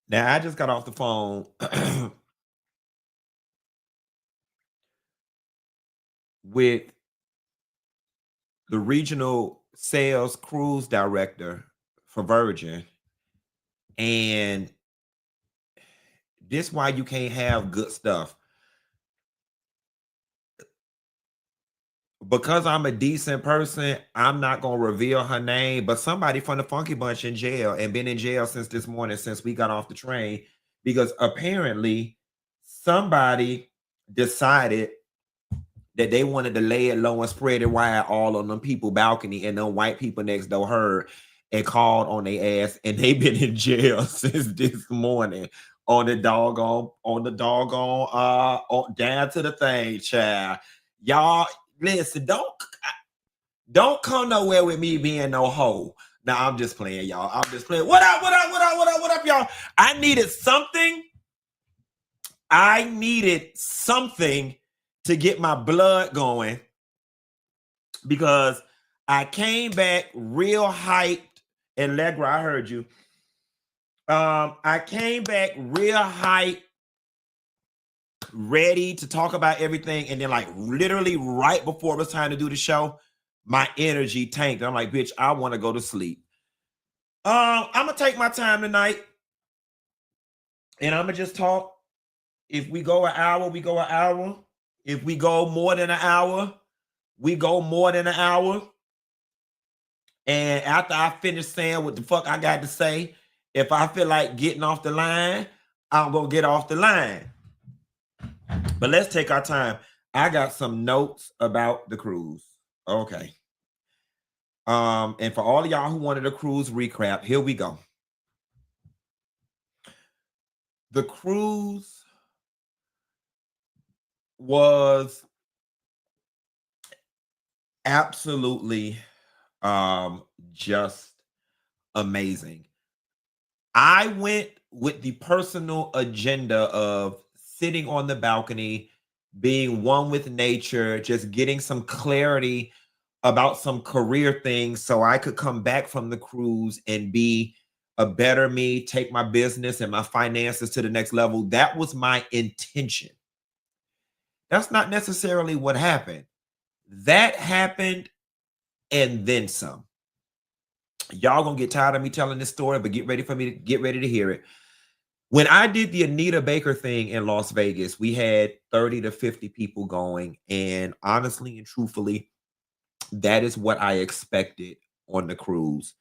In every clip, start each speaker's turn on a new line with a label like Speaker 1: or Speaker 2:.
Speaker 1: Now, I just got off the phone with the regional sales cruise director for Virgin, and this why you can't have good stuff. Because I'm a decent person, I'm not gonna reveal her name, but somebody from the Funky Bunch in jail and been in jail since this morning, since we got off the train, because apparently somebody decided that they wanted to lay it low and spread it wide all on them people balcony, and them white people next door heard and called on their ass, and they been in jail since this morning on the doggone down to the thing, child. Y'all listen, don't come nowhere with me being no hoe. Now I'm just playing, y'all. I'm just playing. What up, what up, what up, what up, what up, y'all? I needed something to get my blood going, because I came back real hyped. And Allegra, I heard you. I came back real hyped, ready to talk about everything, and then like literally right before it was time to do the show, my energy tanked. I'm like, bitch, I want to go to sleep. I'm gonna take my time tonight, and I'm gonna just talk. If we go an hour, we go an hour. If we go more than an hour, we go more than an hour. And after I finish saying what the fuck I got to say, if I feel like getting off the line, I'm gonna get off the line. But let's take our time. I got some notes about the cruise. Okay. And for all of y'all who wanted a cruise recap, here we go. The cruise was absolutely just amazing. I went with the personal agenda of sitting on the balcony, being one with nature, just getting some clarity about some career things so I could come back from the cruise and be a better me, take my business and my finances to the next level. That was my intention. That's not necessarily what happened. That happened and then some. Y'all gonna get tired of me telling this story, but get ready to hear it. When I did the Anita Baker thing in Las Vegas, we had 30 to 50 people going. And honestly and truthfully, that is what I expected on the cruise.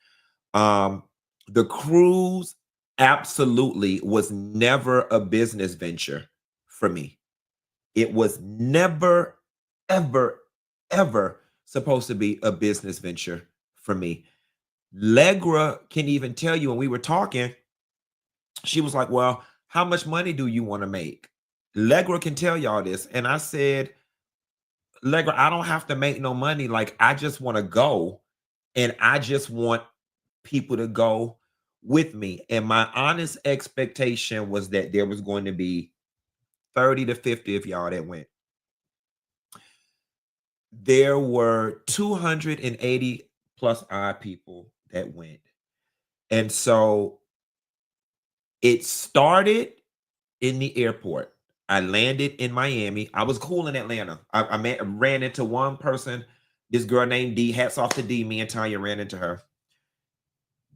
Speaker 1: The cruise absolutely was never a business venture for me. It was never, ever, ever supposed to be a business venture for me. Legra can even tell you, when we were talking, she was like, well, how much money do you want to make? Legra can tell y'all this. And I said, Legra, I don't have to make no money. Like, I just want to go, and I just want people to go with me. And my honest expectation was that there was going to be 30 to 50 of y'all that went. There were 280 plus odd people that went. And so it started in the airport. I landed in Miami. I was cool in Atlanta. I ran into one person, this girl named D. Hats off to D. Me and Tanya ran into her.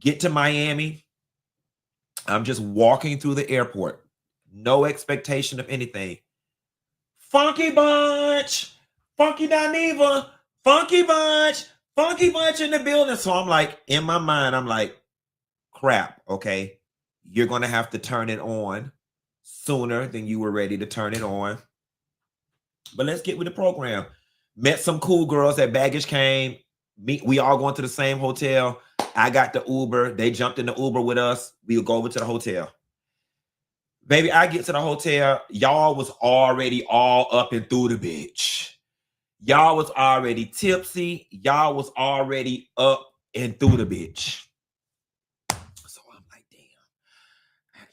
Speaker 1: Get to Miami. I'm just walking through the airport. No expectation of anything. Funky Bunch, Funky Dineva, Funky Bunch in the building. So I'm like, in my mind, I'm like, crap, okay. You're going to have to turn it on sooner than you were ready to turn it on. But let's get with the program. Met some cool girls at baggage came. We all going to the same hotel. I got the Uber. They jumped in the Uber with us. We'll go over to the hotel. Baby, I get to the hotel. Y'all was already all up and through the bitch. Y'all was already tipsy. Y'all was already up and through the bitch. So I'm like, damn.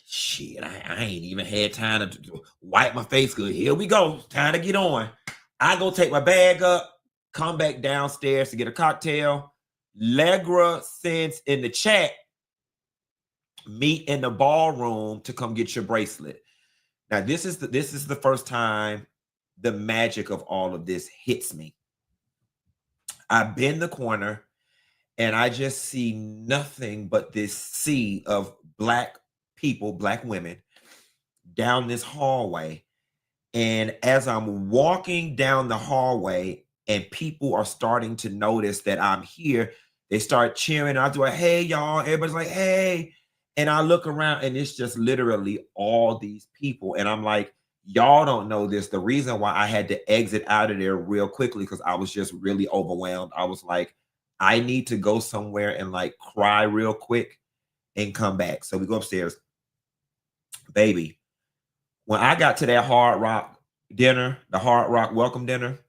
Speaker 1: Shit, I ain't even had time to wipe my face good. Here we go. Time to get on. I go take my bag up, come back downstairs to get a cocktail. Legra sends in the chat, meet in the ballroom to come get your bracelet. Now, this is the first time the magic of all of this hits me. I bend the corner and I just see nothing but this sea of black people, black women down this hallway. And as I'm walking down the hallway and people are starting to notice that I'm here, they start cheering. I do a hey, y'all. Everybody's like, hey. And I look around and it's just literally all these people. And I'm like, y'all don't know this. The reason why I had to exit out of there real quickly, because I was just really overwhelmed. I was like, I need to go somewhere and like cry real quick and come back. So we go upstairs. Baby, when I got to that Hard Rock dinner, the Hard Rock welcome dinner,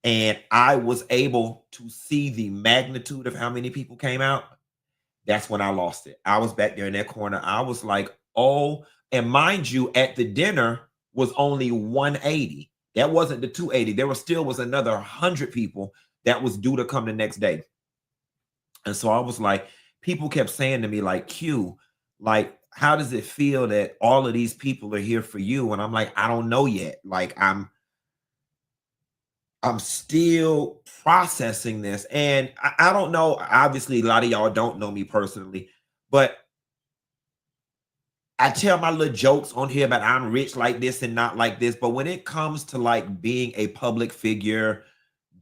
Speaker 1: and I was able to see the magnitude of how many people came out, that's when I lost it. I was back there in that corner. I was like, oh, and mind you, at the dinner was only 180. That wasn't the 280. There was another 100 people that was due to come the next day. And so I was like, people kept saying to me, like, Q, like, how does it feel that all of these people are here for you? And I'm like, I don't know yet. Like, I'm still processing this. And I don't know. Obviously, a lot of y'all don't know me personally, but I tell my little jokes on here about I'm rich like this and not like this. But when it comes to like being a public figure,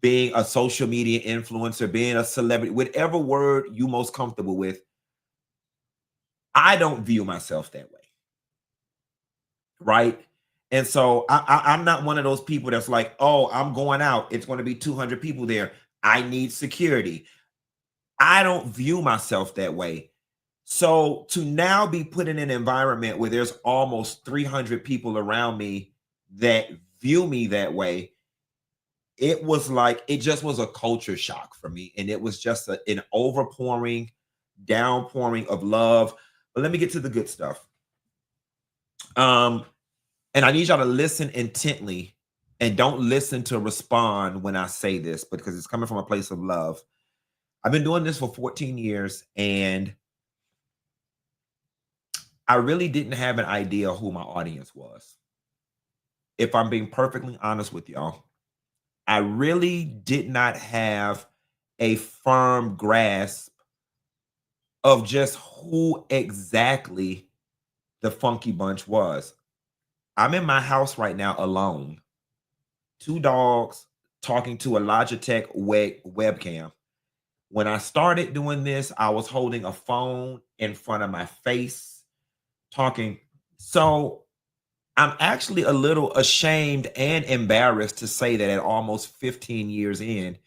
Speaker 1: being a social media influencer, being a celebrity, whatever word you most comfortable with, I don't view myself that way. Right. And so I'm not one of those people that's like, oh, I'm going out. It's going to be 200 people there. I need security. I don't view myself that way. So to now be put in an environment where there's almost 300 people around me that view me that way, it was like, it just was a culture shock for me. And it was just an overpouring, downpouring of love. But let me get to the good stuff. And I need y'all to listen intently and don't listen to respond when I say this because it's coming from a place of love. I've been doing this for 14 years and I really didn't have an idea who my audience was. If I'm being perfectly honest with y'all, I really did not have a firm grasp of just who exactly the Funky Bunch was. I'm in my house right now alone, 2 dogs, talking to a Logitech webcam. When I started doing this, I was holding a phone in front of my face, talking. So I'm actually a little ashamed and embarrassed to say that at almost 15 years in,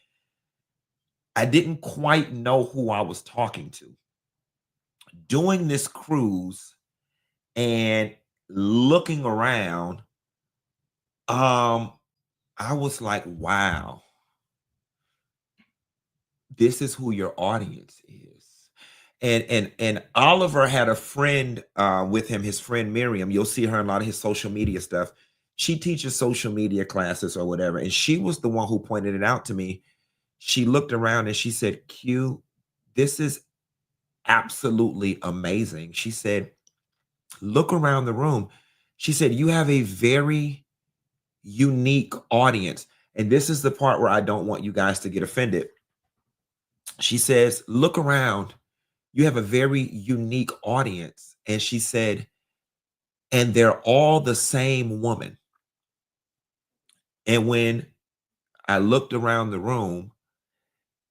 Speaker 1: I didn't quite know who I was talking to. Doing this cruise and looking around, I was like, wow, this is who your audience is. And Oliver had a friend with him, his friend Miriam. You'll see her in a lot of his social media stuff. She teaches social media classes or whatever. And she was the one who pointed it out to me. She looked around and she said, Q, this is absolutely amazing. She said, look around the room. She said, you have a very unique audience. And this is the part where I don't want you guys to get offended. She says, look around. You have a very unique audience. And she said, and they're all the same woman. And when I looked around the room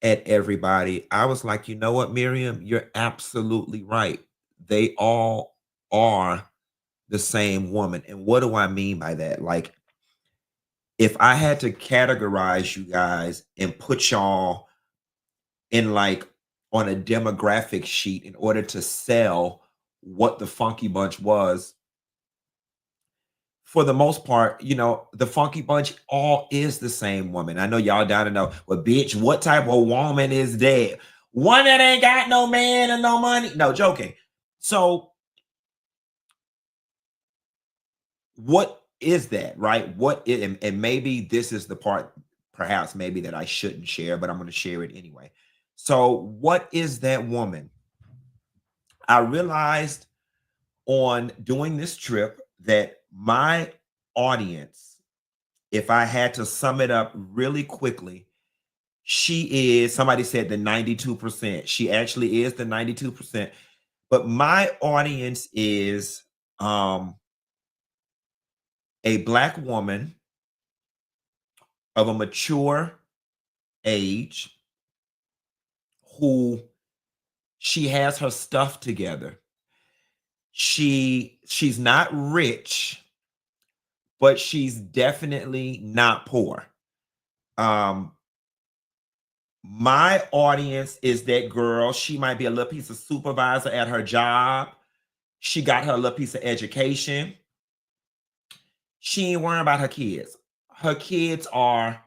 Speaker 1: at everybody, I was like, you know what, Miriam, you're absolutely right. They all are the same woman. And what do I mean by that? Like, if I had to categorize you guys and put y'all in like on a demographic sheet in order to sell what the Funky Bunch was, for the most part, you know, the Funky Bunch all is the same woman. I know y'all down to know, well, bitch, what type of woman is that? One that ain't got no man and no money. No, joking. So what is that, right? And maybe this is the part, perhaps maybe that I shouldn't share, but I'm going to share it anyway. So what is that woman? I realized on doing this trip that my audience, if I had to sum it up really quickly, she is, somebody said the 92%. She actually is the 92%. But my audience is a Black woman of a mature age who she has her stuff together. She's not rich, but she's definitely not poor. Um, my audience is that girl. She might be a little piece of supervisor at her job. She got her little piece of education. She ain't worrying about her kids. Her kids are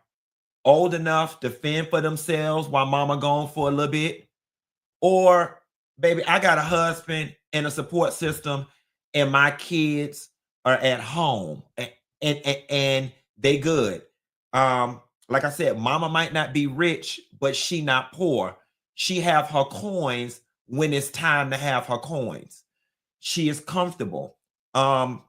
Speaker 1: old enough to fend for themselves while mama gone for a little bit. Or, baby, I got a husband and a support system, and my kids are at home and they good. Like I said, mama might not be rich, but she not poor. She have her coins when it's time to have her coins. She is comfortable. Um,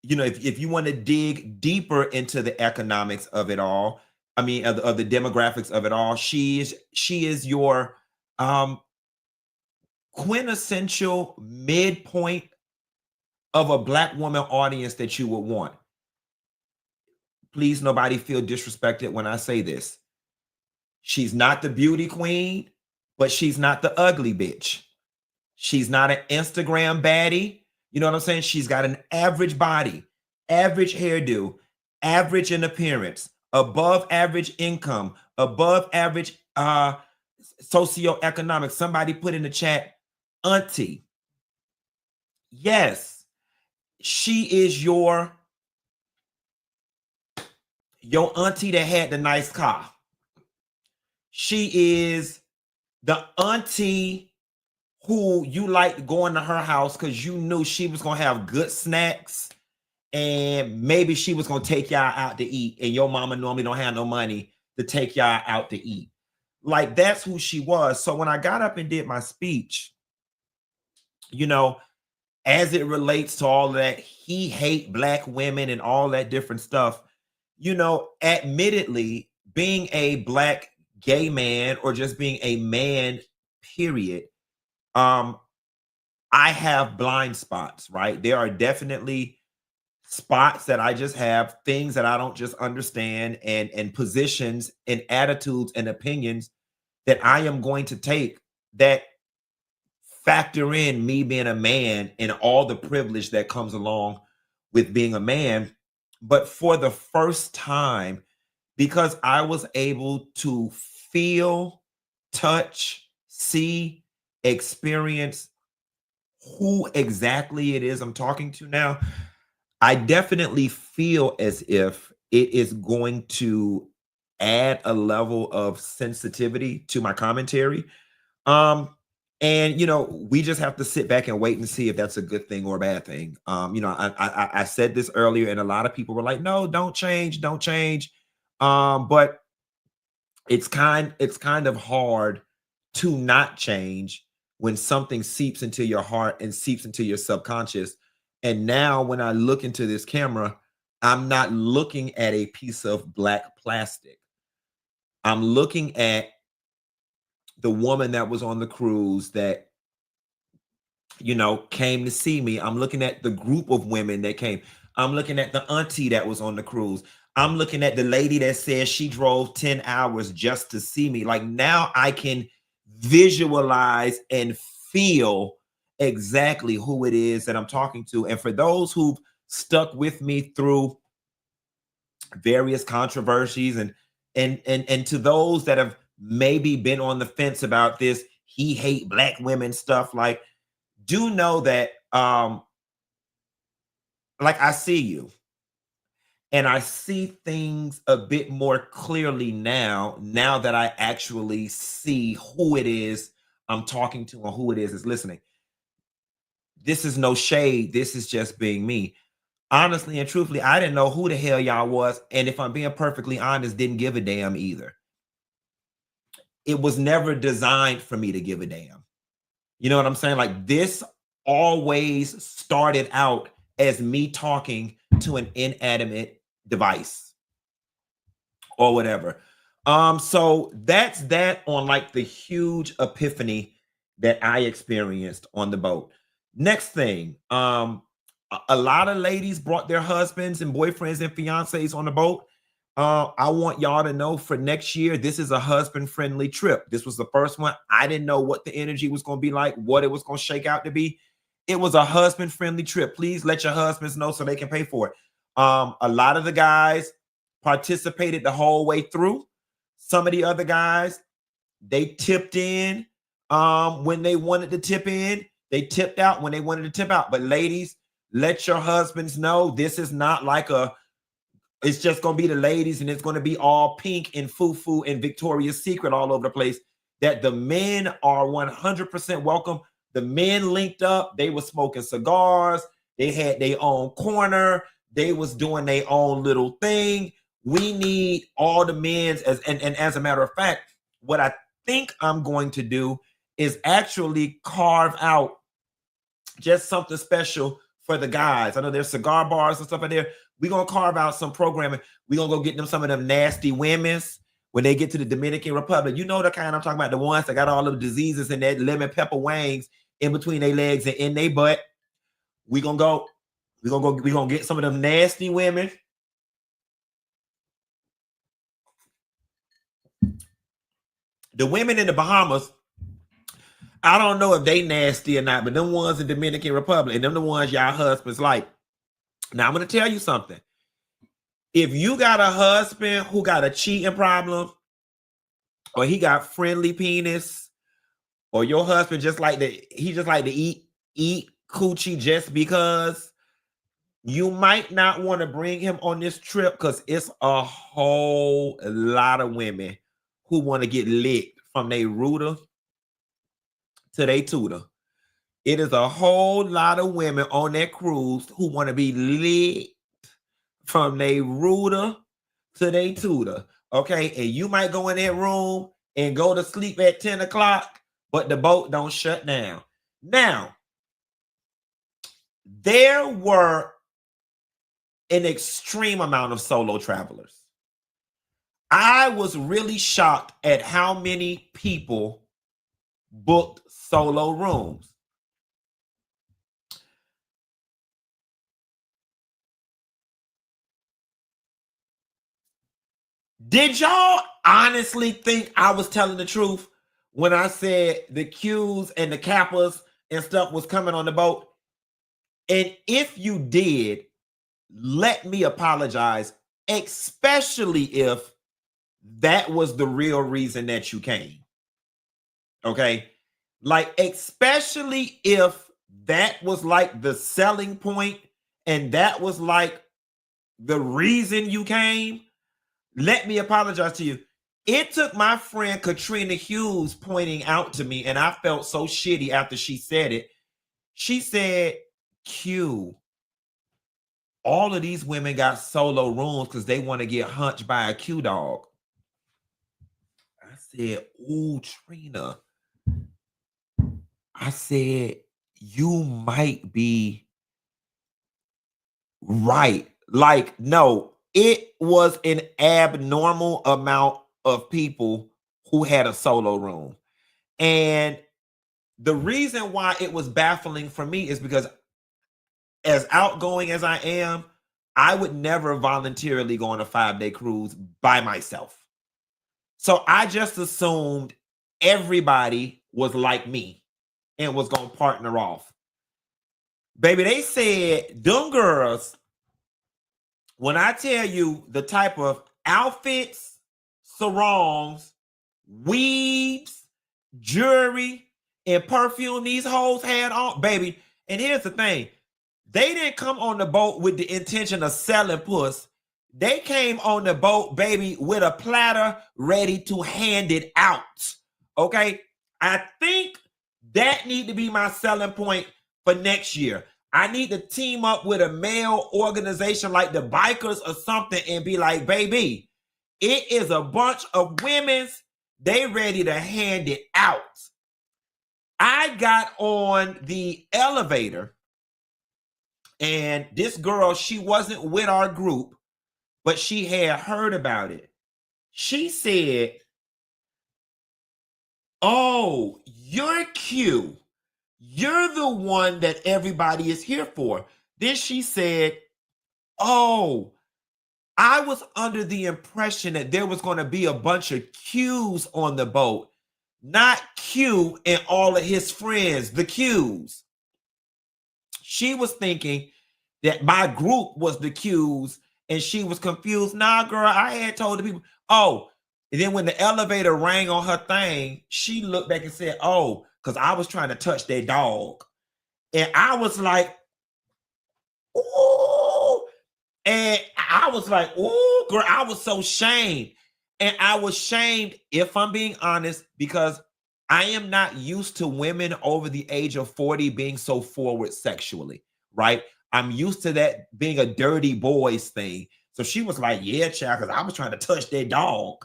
Speaker 1: if you want to dig deeper into the economics of it all, I mean, of the demographics of it all, she is your um quintessential midpoint of a Black woman audience that you would want. Please, nobody feel disrespected when I say this. She's not the beauty queen, but she's not the ugly bitch. She's not an Instagram baddie. You know what I'm saying? She's got an average body, average hairdo, average in appearance, above average income, above average socioeconomic. Somebody put in the chat, auntie. Yes, she is your auntie that had the nice car. She is the auntie who you liked going to her house because you knew she was gonna have good snacks and maybe she was gonna take y'all out to eat, and your mama normally don't have no money to take y'all out to eat. Like, that's who she was. So when I got up and did my speech, as it relates to all of that, he hate Black women and all that different stuff, admittedly, being a Black gay man or just being a man, period, I have blind spots, right? There are definitely spots that I just have, things that I don't just understand, and positions and attitudes and opinions that I am going to take that factor in me being a man and all the privilege that comes along with being a man. But for the first time, because I was able to feel, touch, see, experience who exactly it is I'm talking to now, I definitely feel as if it is going to add a level of sensitivity to my commentary. Um, and we just have to sit back and wait and see if that's a good thing or a bad thing. I said this earlier, and a lot of people were like, "No, don't change, don't change." But it's kind of hard to not change when something seeps into your heart and seeps into your subconscious. And now when I look into this camera, I'm not looking at a piece of Black plastic. I'm looking at the woman that was on the cruise that came to see me. I'm looking at the group of women that came. I'm looking at the auntie that was on the cruise. I'm looking at the lady that says she drove 10 hours just to see me. Like, now I can visualize and feel exactly who it is that I'm talking to. And for those who've stuck with me through various controversies, and to those that have maybe been on the fence about this, he hate Black women stuff, like, do know that like, I see you, and I see things a bit more clearly now that I actually see who it is I'm talking to and who it is listening. This is no shade, this is just being me. Honestly and truthfully, I didn't know who the hell y'all was, and if I'm being perfectly honest, didn't give a damn either. It was never designed for me to give a damn. You know what I'm saying? Like this always started out as me talking to an inanimate device or whatever. So that's that on like the huge epiphany that I experienced on the boat. Next thing, a lot of ladies brought their husbands and boyfriends and fiancés on the boat. I want y'all to know for next year, this is a husband-friendly trip. This was the first one. I didn't know what the energy was going to be like, what it was going to shake out to be. It was a husband-friendly trip. Please let your husbands know so they can pay for it. A lot of the guys participated the whole way through. Some of the other guys, they tipped in when they wanted to tip in. They tipped out when they wanted to tip out. But ladies, let your husbands know this is not like it's just going to be the ladies and it's going to be all pink and foo-foo and Victoria's Secret all over the place. That the men are 100% welcome. The men linked up. They were smoking cigars. They had their own corner. They was doing their own little thing. We need all the men. And as a matter of fact, what I think I'm going to do is actually carve out just something special for the guys. I know there's cigar bars and stuff out there. We're going to carve out some programming. We're going to go get them some of them nasty women's when they get to the Dominican Republic. You know the kind I'm talking about, the ones that got all of the diseases and that lemon pepper wings in between their legs and in their butt. We're going to get some of them nasty women. The women in the Bahamas, I don't know if they nasty or not, but them ones in Dominican Republic, and them the ones y'all husbands like. Now, I'm going to tell you something. If you got a husband who got a cheating problem, or he got friendly penis, or your husband just like to eat coochie just because, you might not want to bring him on this trip because it's a whole lot of women who want to get licked from their rooter to their tutor. It is a whole lot of women on that cruise who want to be licked from their rooter to their tutor. Okay, and you might go in that room and go to sleep at 10 o'clock, but the boat don't shut down. Now, there were an extreme amount of solo travelers. I was really shocked at how many people booked solo rooms. Did y'all honestly think I was telling the truth when I said the Qs and the Kappas and stuff was coming on the boat? And if you did, let me apologize, especially if that was the real reason that you came. Okay? Like, especially if that was like the selling point and that was like the reason you came. Let me apologize to you. It took my friend Katrina Hughes pointing out to me, and I felt so shitty after she said it. She said, Q, all of these women got solo rooms because they want to get hunched by a Q dog. I said, ooh, Trina. I said, you might be right. Like, no, it was an abnormal amount of people who had a solo room. And the reason why it was baffling for me is because as outgoing as I am, I would never voluntarily go on a 5-day cruise by myself. So I just assumed everybody was like me and was going to partner off. Baby, they said, them girls, when I tell you the type of outfits, sarongs, weaves, jewelry, and perfume these hoes had on, baby. And here's the thing. They didn't come on the boat with the intention of selling puss. They came on the boat, baby, with a platter ready to hand it out. Okay? I think that need to be my selling point for next year. I need to team up with a male organization like the Bikers or something and be like, baby, it is a bunch of women's. They ready to hand it out. I got on the elevator, and this girl, she wasn't with our group, but she had heard about it. She said, "Oh, you're Q. You're the one that everybody is here for." Then she said, "Oh, I was under the impression that there was going to be a bunch of Qs on the boat, not Q and all of his friends, the Qs." She was thinking that my group was the Qs, and she was confused. Nah, girl, I had told the people. Oh, and then when the elevator rang on her thing, she looked back and said, "Oh, because I was trying to touch their dog." And I was like, "Ooh." And I was like, "Ooh, girl," I was so shamed. And I was shamed, if I'm being honest, because I am not used to women over the age of 40 being so forward sexually, right? I'm used to that being a dirty boys thing. So she was like, "Yeah, child," because I was trying to touch their dog.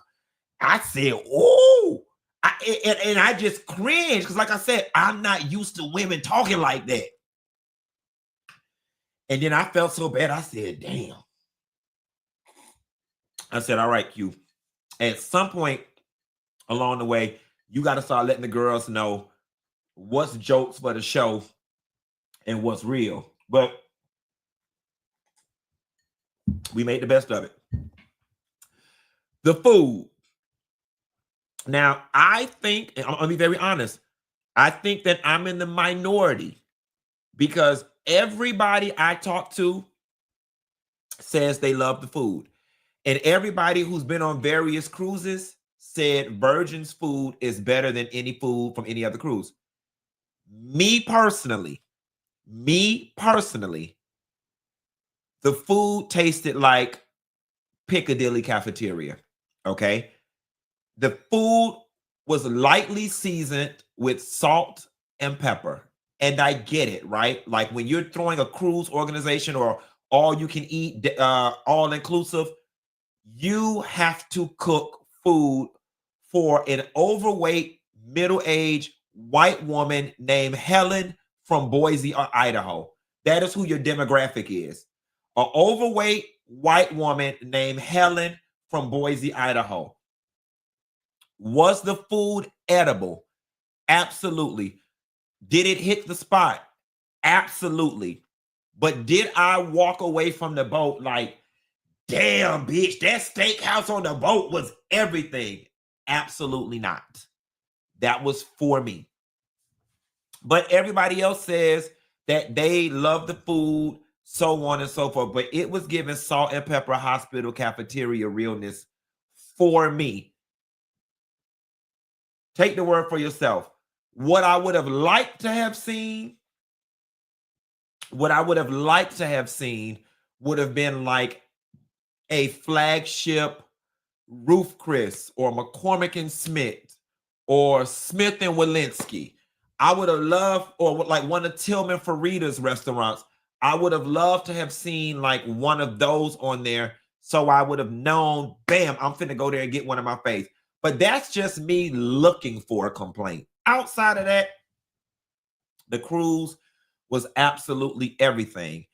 Speaker 1: I said, "Ooh." And I just cringed because, like I said, I'm not used to women talking like that. And then I felt so bad. I said, "Damn." I said, "All right, Q. At some point along the way, you got to start letting the girls know what's jokes for the show and what's real." But we made the best of it. The food. Now, I think, and I'll be very honest, I think that I'm in the minority because everybody I talk to says they love the food. And everybody who's been on various cruises said Virgin's food is better than any food from any other cruise. Me personally, the food tasted like Piccadilly cafeteria. Okay. The food was lightly seasoned with salt and pepper. And I get it, right? Like when you're throwing a cruise organization or all you can eat, all inclusive, you have to cook food for an overweight, middle-aged white woman named Helen from Boise, Idaho. That is who your demographic is. An overweight white woman named Helen from Boise, Idaho. Was the food edible? Absolutely. Did it hit the spot? Absolutely. But did I walk away from the boat like, "Damn, bitch, that steakhouse on the boat was everything"? Absolutely not. That was for me. But everybody else says that they love the food, so on and so forth. But it was given salt and pepper hospital cafeteria realness for me. Take the word for yourself. What I would have liked to have seen, would have been like a flagship Ruth Chris or McCormick and Smith or Smith and Walensky. I would have loved, or like one of Tillman Farida's restaurants. I would have loved to have seen like one of those on there. So I would have known, bam, I'm finna go there and get one in my face. But that's just me looking for a complaint. Outside of that, the cruise was absolutely everything.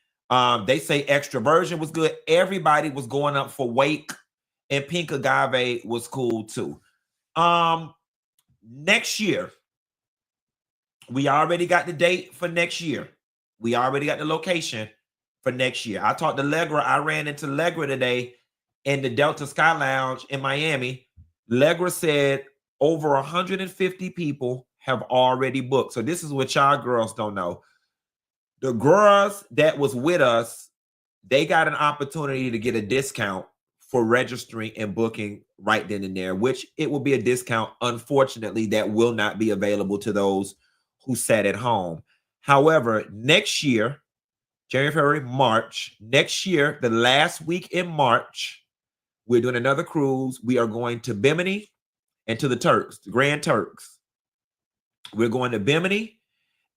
Speaker 1: They say extra virgin was good. Everybody was going up for wake, and pink agave was cool too. Next year, we already got the date for next year. We already got the location for next year. I talked to Legra. I ran into Legra today in the Delta Sky Lounge in Miami. Legra said over 150 people have already booked. So this is what y'all girls don't know. The girls that was with us, they got an opportunity to get a discount for registering and booking right then and there, which it will be a discount. Unfortunately, that will not be available to those who sat at home. However, next year, January, February, March, next year, the last week in March, we're doing another cruise. We are going to Bimini and to the Turks, the Grand Turks. We're going to Bimini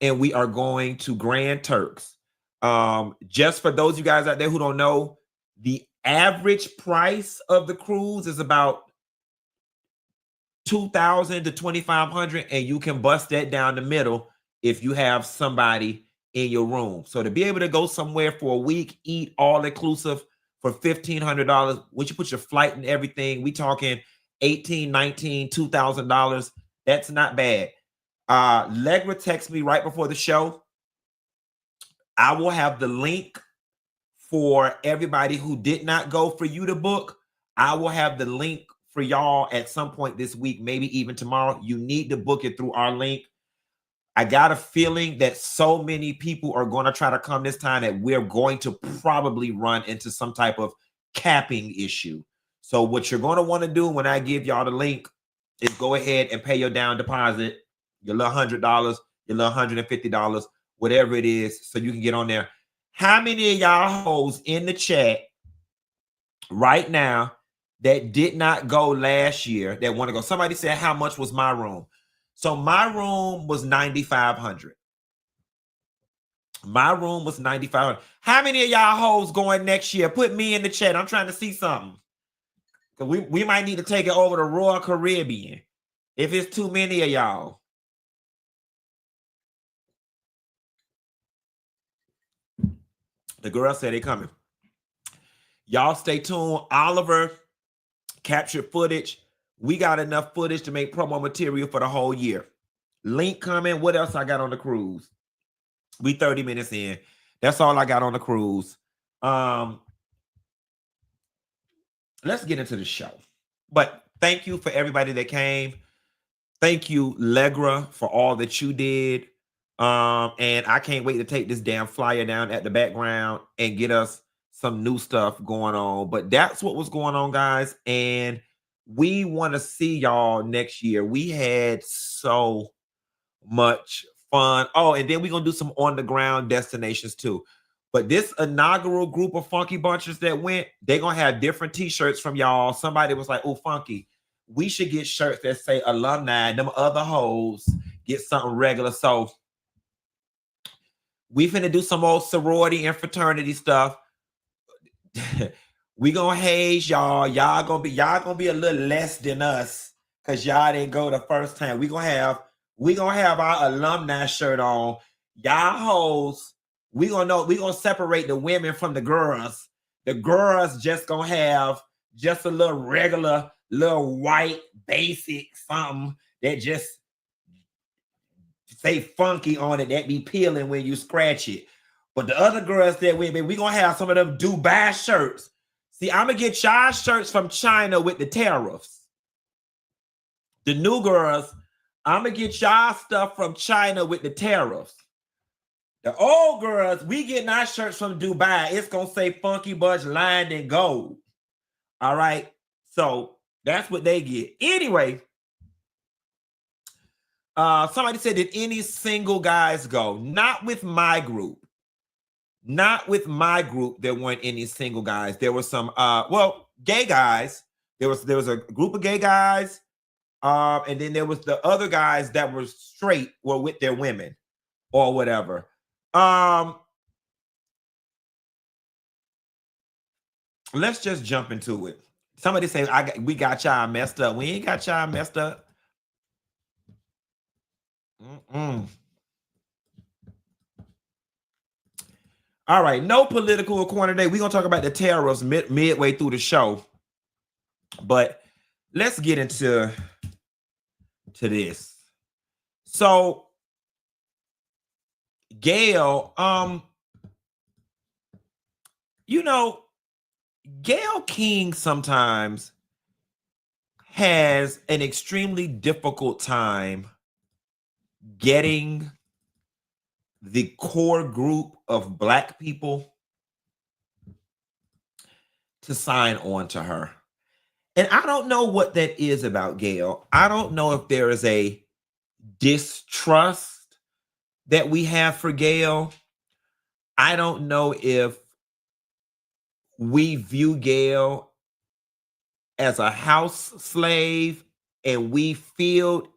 Speaker 1: and we are going to Grand Turks. Just for those of you guys out there who don't know, the average price of the cruise is about $2,000 to $2,500, and you can bust that down the middle if you have somebody in your room. So to be able to go somewhere for a week, eat all inclusive for $1,500, once you put your flight and everything, we talking 18, 19, $2,000. That's not bad. Legra texted me right before the show. I will have the link for everybody who did not go for you to book. I will have the link for y'all at some point this week, maybe even tomorrow. You need to book it through our link. I got a feeling that so many people are going to try to come this time that we're going to probably run into some type of capping issue. So what you're going to want to do when I give y'all the link is go ahead and pay your down deposit, your little $100, your little $150, whatever it is, so you can get on there. How many of y'all hoes in the chat right now that did not go last year that want to go? Somebody said, how much was my room? So my room was $9,500. My room was $9,500. How many of y'all hoes going next year? Put me in the chat. I'm trying to see something. We might need to take it over to Royal Caribbean if it's too many of y'all. The girl said they coming. Y'all stay tuned. Oliver captured footage. We got enough footage to make promo material for the whole year. Link coming. What else I got on the cruise? We 30 minutes in. That's all I got on the cruise. Let's get into the show. But thank you for everybody that came. Thank you, Legra, for all that you did. And I can't wait to take this damn flyer down at the background and get us some new stuff going on. But that's what was going on, guys. And we want to see y'all next year. We had so much fun. Oh, and then we're going to do some on-the-ground destinations too. But this inaugural group of Funky Bunchers that went, they're going to have different T-shirts from y'all. Somebody was like, oh, Funky, we should get shirts that say alumni. Them other hoes get something regular. So we finna do some old sorority and fraternity stuff. We gonna haze y'all. Y'all gonna be a little less than us because y'all didn't go the first time. We gonna have our alumni shirt on. Y'all hoes, we gonna separate the women from the girls. The girls just gonna have just a little regular, little white basic something that just say funky on it that be peeling when you scratch it. But the other girls that we gonna have some of them Dubai shirts. See, I'm gonna get y'all shirts from China with the tariffs. The new girls, I'm gonna get y'all stuff from China with the tariffs. The old girls, we getting our shirts from Dubai. It's gonna say Funky Bunch lined in gold. All right, so that's what they get. Anyway, somebody said, did any single guys go? Not with my group. Not with my group. There weren't any single guys. There were some gay guys. There was a group of gay guys, and then there was the other guys that were straight or with their women or whatever. Let's just jump into it. Somebody say we got y'all messed up. We ain't got y'all messed up. All right, no political corner today. We're gonna talk about the tariffs midway through the show, but let's get into this. So, Gail, Gail King sometimes has an extremely difficult time getting the core group of Black people to sign on to her. And I don't know what that is about Gail. I don't know if there is a distrust that we have for Gail. I don't know if we view Gail as a house slave and we field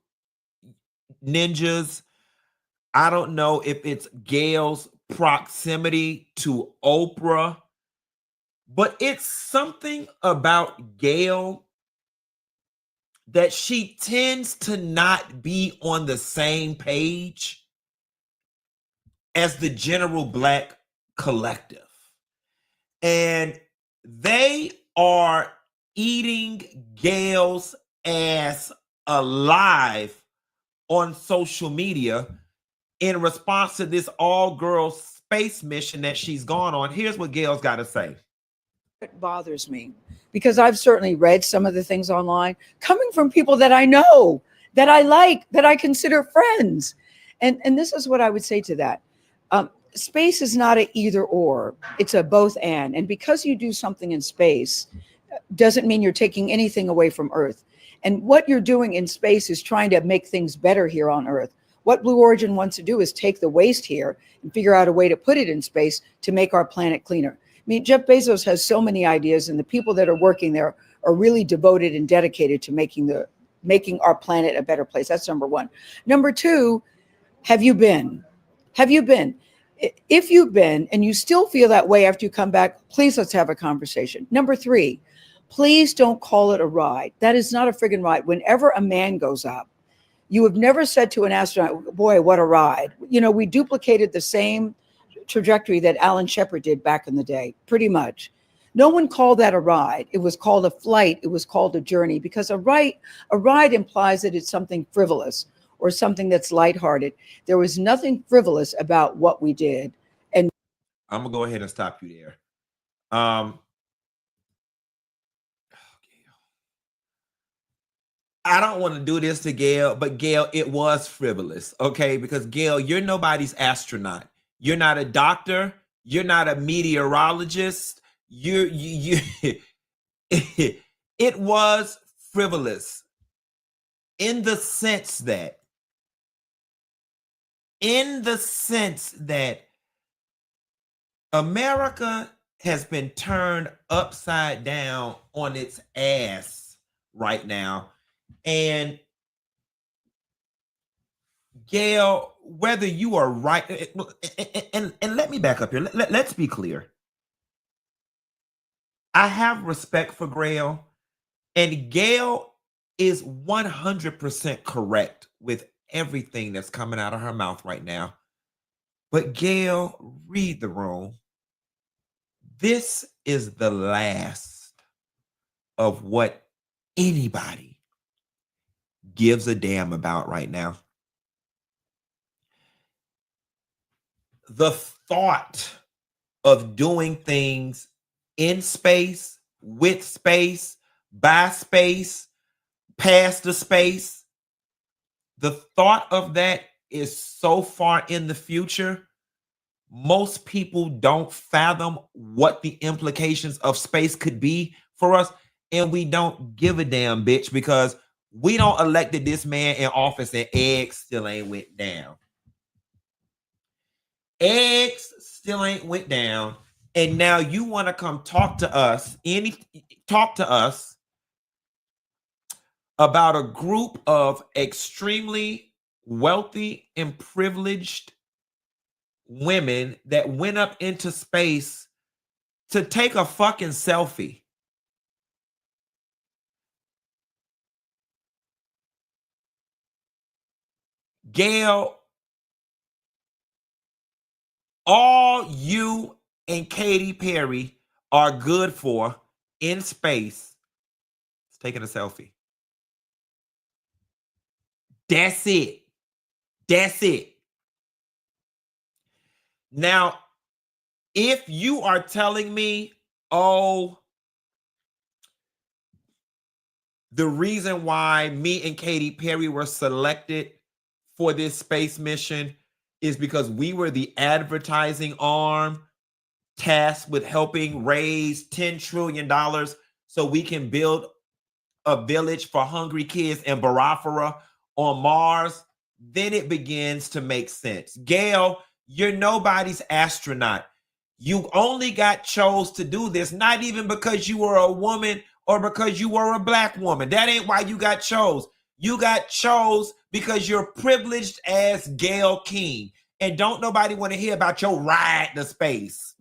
Speaker 1: ninjas. I don't know if it's Gail's proximity to Oprah, but it's something about Gail that she tends to not be on the same page as the general Black collective. And they are eating Gail's ass alive on social media in response to this all-girls space mission that she's gone on. Here's what Gail's got to say.
Speaker 2: It bothers me because I've certainly read some of the things online coming from people that I know, that I like, that I consider friends. And this is what I would say to that. Space is not an either or, it's a both and. And because you do something in space doesn't mean you're taking anything away from Earth. And what you're doing in space is trying to make things better here on Earth. What Blue Origin wants to do is take the waste here and figure out a way to put it in space to make our planet cleaner. I mean, Jeff Bezos has so many ideas, and the people that are working there are really devoted and dedicated to making our planet a better place. That's number one. Number two, have you been? Have you been? If you've been and you still feel that way after you come back, please let's have a conversation. Number three, please don't call it a ride. That is not a friggin' ride. Whenever a man goes up, you have never said to an astronaut, boy, what a ride. You know, we duplicated the same trajectory that Alan Shepard did back in the day, pretty much. No one called that a ride. It was called a flight. It was called a journey, because a ride implies that it's something frivolous or something that's lighthearted. There was nothing frivolous about what we did. And
Speaker 1: I'm gonna go ahead and stop you there. I don't want to do this to Gail, but Gail, it was frivolous, okay? Because Gail, you're nobody's astronaut. You're not a doctor. You're not a meteorologist. You it was frivolous in the sense that America has been turned upside down on its ass right now. And Gail, whether you are right, and let me back up here. Let's be clear. I have respect for Gail, and Gail is 100% correct with everything that's coming out of her mouth right now. But Gail, read the room. This is the last of what anybody gives a damn about right now. The thought of doing things in space, with space, by space, past the space, the thought of that is so far in the future. Most people don't fathom what the implications of space could be for us, and we don't give a damn, bitch, because we don't elected this man in office and eggs still ain't went down. Eggs still ain't went down, and now you want to come talk to us about a group of extremely wealthy and privileged women that went up into space to take a fucking selfie. Gail, all you and Katy Perry are good for in space is taking a selfie. That's it. That's it. Now, if you are telling me, oh, the reason why me and Katy Perry were selected for this space mission is because we were the advertising arm tasked with helping raise $10 trillion so we can build a village for hungry kids in Barafara on Mars, then it begins to make sense. Gail, you're nobody's astronaut. You only got chose to do this, not even because you were a woman or because you were a Black woman. That ain't why you got chose. You got chose because you're privileged as Gail King. And don't nobody want to hear about your ride to space.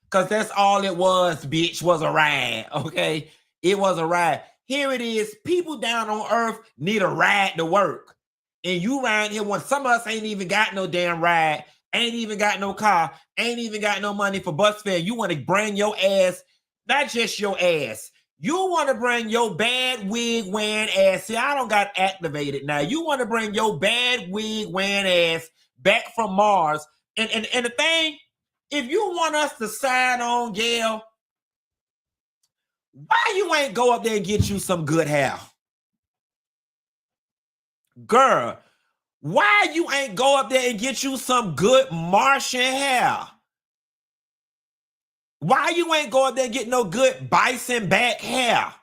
Speaker 1: Because that's all it was, bitch, was a ride, okay? It was a ride. Here it is. People down on earth need a ride to work. And you around here, when some of us ain't even got no damn ride, ain't even got no car, ain't even got no money for bus fare. You want to bring your ass, not just your ass. You want to bring your bad wig wearing ass. See, I don't got activated now. You want to bring your bad wig wearing ass back from Mars. And the thing, if you want us to sign on, Gail, why you ain't go up there and get you some good hair? Girl, why you ain't go up there and get you some good Martian hair? Why you ain't go up there and get no good bison back hair?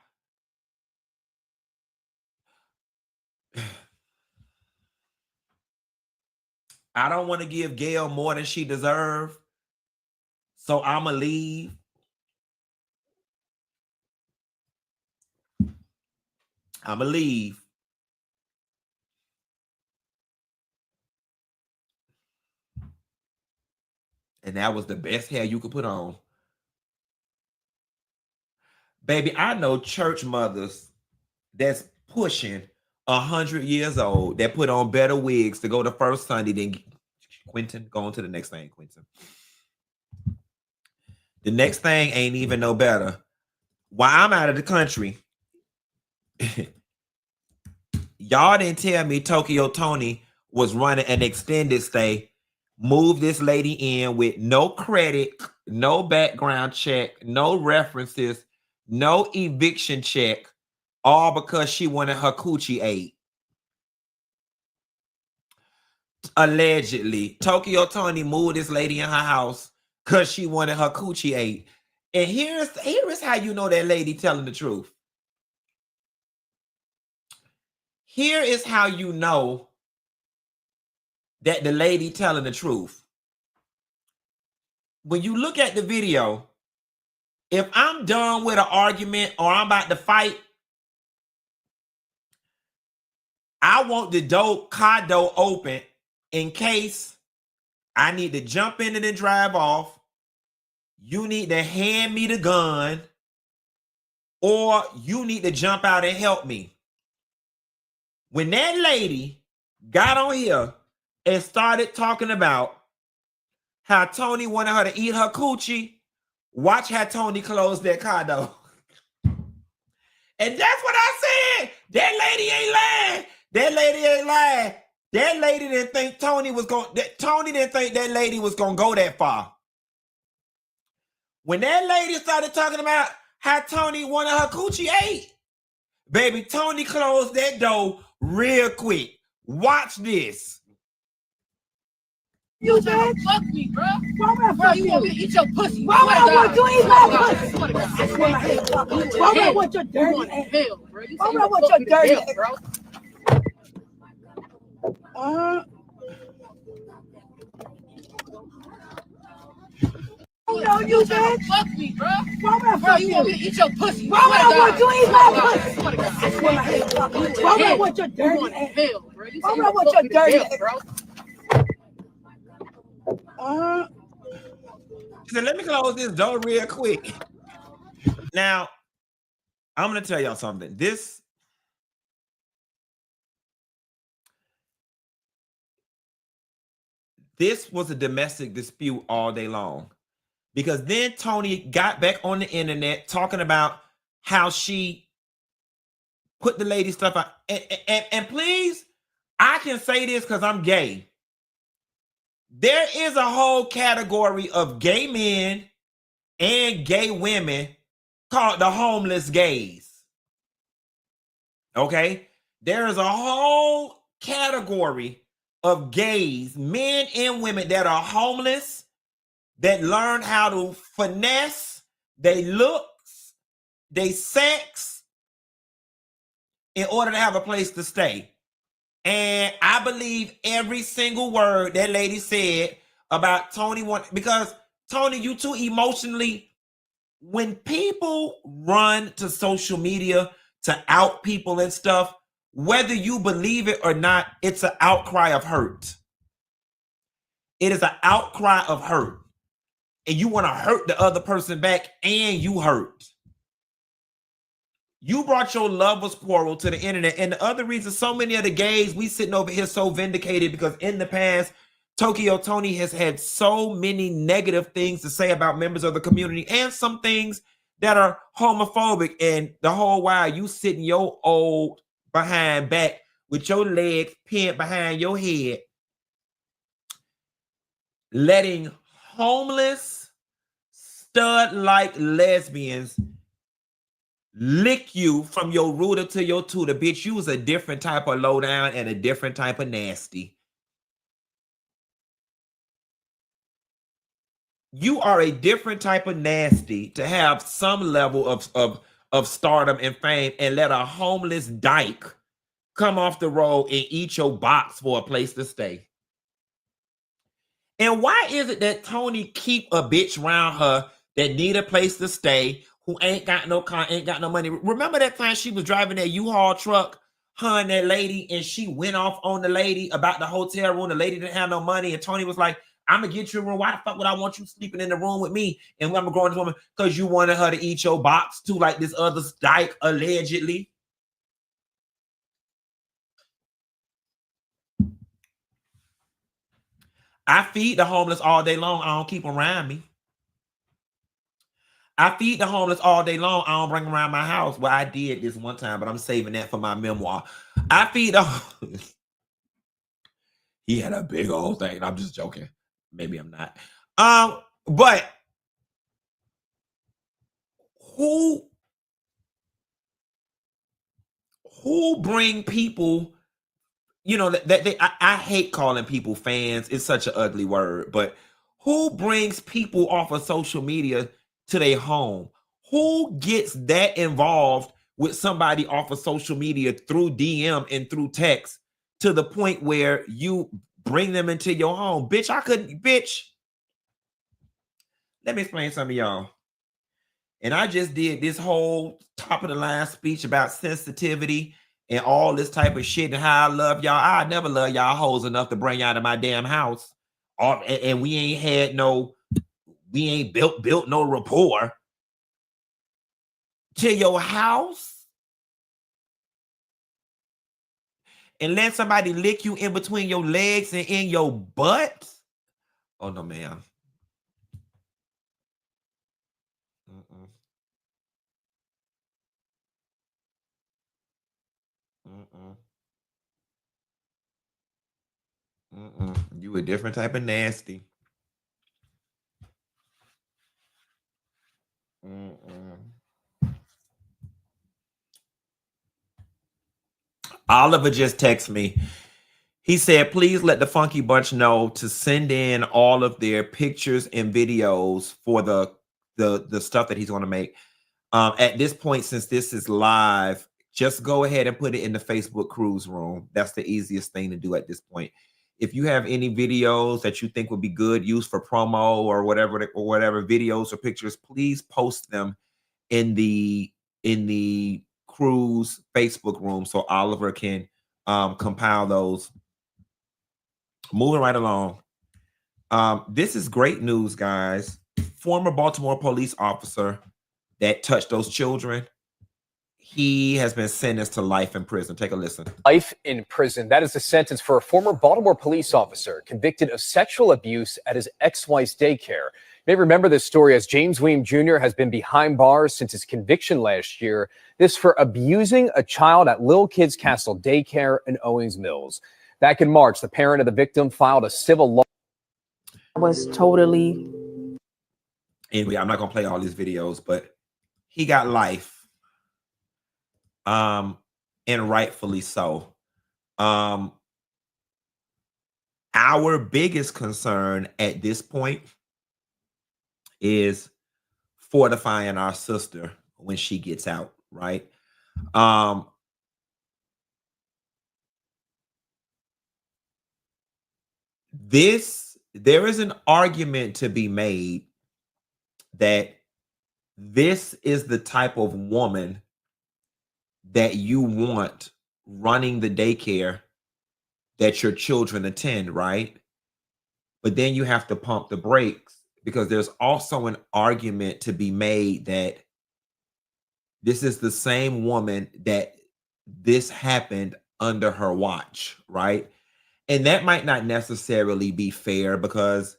Speaker 1: I don't want to give Gail more than she deserves, so I'ma leave. I'ma leave. And that was the best hair you could put on. Baby, I know church mothers that's pushing 100 years old that put on better wigs to go to first Sunday than Quentin. Go on to the next thing, Quentin. The next thing ain't even no better. While I'm out of the country, y'all didn't tell me Toni was running an extended stay. Move this lady in with no credit, no background check, no references, no eviction check, all because she wanted her coochie ate. Allegedly, Toni moved this lady in her house because she wanted her coochie ate. And here is how you know that lady telling the truth. Here is how you know that the lady telling the truth. When you look at the video, if I'm done with an argument or I'm about to fight, I want the car door open in case I need to jump in it and drive off. You need to hand me the gun, or you need to jump out and help me. When that lady got on here and started talking about how Toni wanted her to eat her coochie, watch how Toni closed that car door. And that's what I said. That lady ain't lying. That lady ain't lying. That lady didn't think Toni didn't think that lady was going to go that far. When that lady started talking about how Toni wanted her coochie ate, baby, Toni closed that door real quick. Watch this.
Speaker 3: You trying to fuck me, bro? Why would I fuck you? You want me to eat your pussy? Why would I want you to eat my pussy? I swear my head fuck you. Why would I want your dirty ass? Why would I want your dirty ass, bro? No, you trying to fuck me, bro? Why would I fuck you? You want me to eat your pussy? Why would I want you to eat my pussy? I swear my head fuck you. Why would I want your dirty ass? Why would I want your dirty ass, bro?
Speaker 1: She said, let me close this door real quick. Now, I'm going to tell y'all something. This was a domestic dispute all day long. Because then Toni got back on the internet talking about how she put the lady stuff out. And please, I can say this because I'm gay. There is a whole category of gay men and gay women called the homeless gays. Okay? There is a whole category of gays, men and women that are homeless, that learn how to finesse their looks, their sex, in order to have a place to stay. And I believe every single word that lady said about Toni, because Toni, you too emotionally, when people run to social media to out people and stuff, whether you believe it or not, it's an outcry of hurt. It is an outcry of hurt. And you want to hurt the other person back, and you hurt. You brought your lovers quarrel to the internet. And the other reason so many of the gays, we sitting over here so vindicated because in the past, Toni has had so many negative things to say about members of the community and some things that are homophobic. And the whole while you sitting your old behind back with your legs pinned behind your head, letting homeless, stud-like lesbians lick you from your rooter to your tutor. Bitch, you was a different type of lowdown and a different type of nasty. You are a different type of nasty to have some level of stardom and fame and let a homeless dyke come off the road and eat your box for a place to stay. And why is it that Toni keep a bitch around her that need a place to stay, who ain't got no car, ain't got no money? Remember that time she was driving that U-Haul truck, her and that lady, and she went off on the lady about the hotel room. The lady didn't have no money, and Toni was like, I'm gonna get you a room. Why the fuck would I want you sleeping in the room with me? And I'm gonna grow this woman because you wanted her to eat your box too, like this other dyke allegedly. I feed the homeless all day long. I don't keep them around me. I feed the homeless all day long. I don't bring them around my house. Well, I did this one time, but I'm saving that for my memoir. I feed the homeless. He had a big old thing. I'm just joking. Maybe I'm not. But who bring people, you know, I hate calling people fans. It's such an ugly word, but who brings people off of social media to their home? Who gets that involved with somebody off of social media through DM and through text to the point where you bring them into your home? Bitch, let me explain something to y'all. And I just did this whole top of the line speech about sensitivity and all this type of shit and how I love y'all. I never love y'all hoes enough to bring y'all to my damn house. And we ain't built no rapport to your house and let somebody lick you in between your legs and in your butt. Oh no, ma'am. You a different type of nasty. Oliver just texted me. He said, please let the Funky Bunch know to send in all of their pictures and videos for the stuff that he's going to make. At this point, since this is live, just go ahead and put it in the Facebook cruise room. That's the easiest thing to do at this point. If you have any videos that you think would be good, used for promo or whatever videos or pictures, please post them in the cruise Facebook room so Oliver can compile those. Moving right along. This is great news, guys. Former Baltimore police officer that touched those children, he has been sentenced to life in prison. Take a listen.
Speaker 4: Life in prison. That is the sentence for a former Baltimore police officer convicted of sexual abuse at his ex-wife's daycare. You may remember this story as James Weem Jr. has been behind bars since his conviction last year. This for abusing a child at Little Kids Castle Daycare in Owings Mills. Back in March, the parent of the victim filed a civil law.
Speaker 5: Was totally.
Speaker 1: Anyway, I'm not going to play all these videos, but he got life. And rightfully so. Our biggest concern at this point is fortifying our sister when she gets out, right? There is an argument to be made that this is the type of woman that you want running the daycare that your children attend, right? But then you have to pump the brakes because there's also an argument to be made that This is the same woman that this happened under her watch, right? And that might not necessarily be fair because,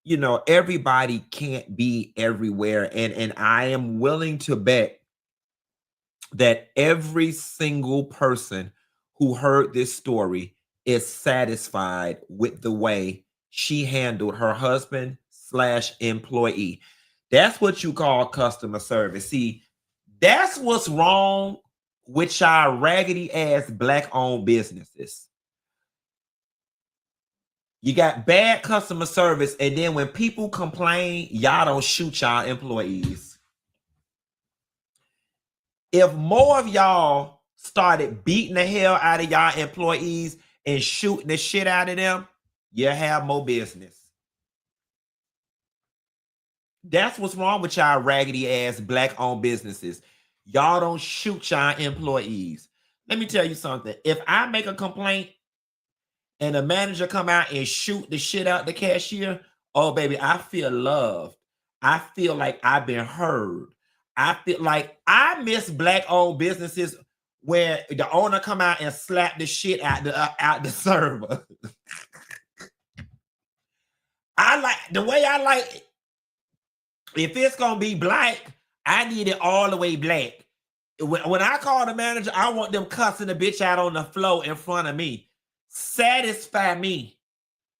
Speaker 1: you know, everybody can't be everywhere. And I am willing to bet that every single person who heard this story is satisfied with the way she handled her husband / employee. That's what you call customer service. See, that's what's wrong with y'all raggedy ass black owned businesses. You got bad customer service, and then when people complain, y'all don't shoot y'all employees. If more of y'all started beating the hell out of y'all employees and shooting the shit out of them, you have more business. That's what's wrong with y'all raggedy ass black owned businesses. Y'all don't shoot y'all employees. Let me tell you something. If I make a complaint and the manager come out and shoot the shit out the cashier, oh baby, I feel loved. I feel like I've been heard. I feel like I miss black owned businesses where the owner come out and slap the shit out the server. I like the way I like. If it's gonna be black, I need it all the way black. When I call the manager, I want them cussing the bitch out on the floor in front of me. Satisfy me.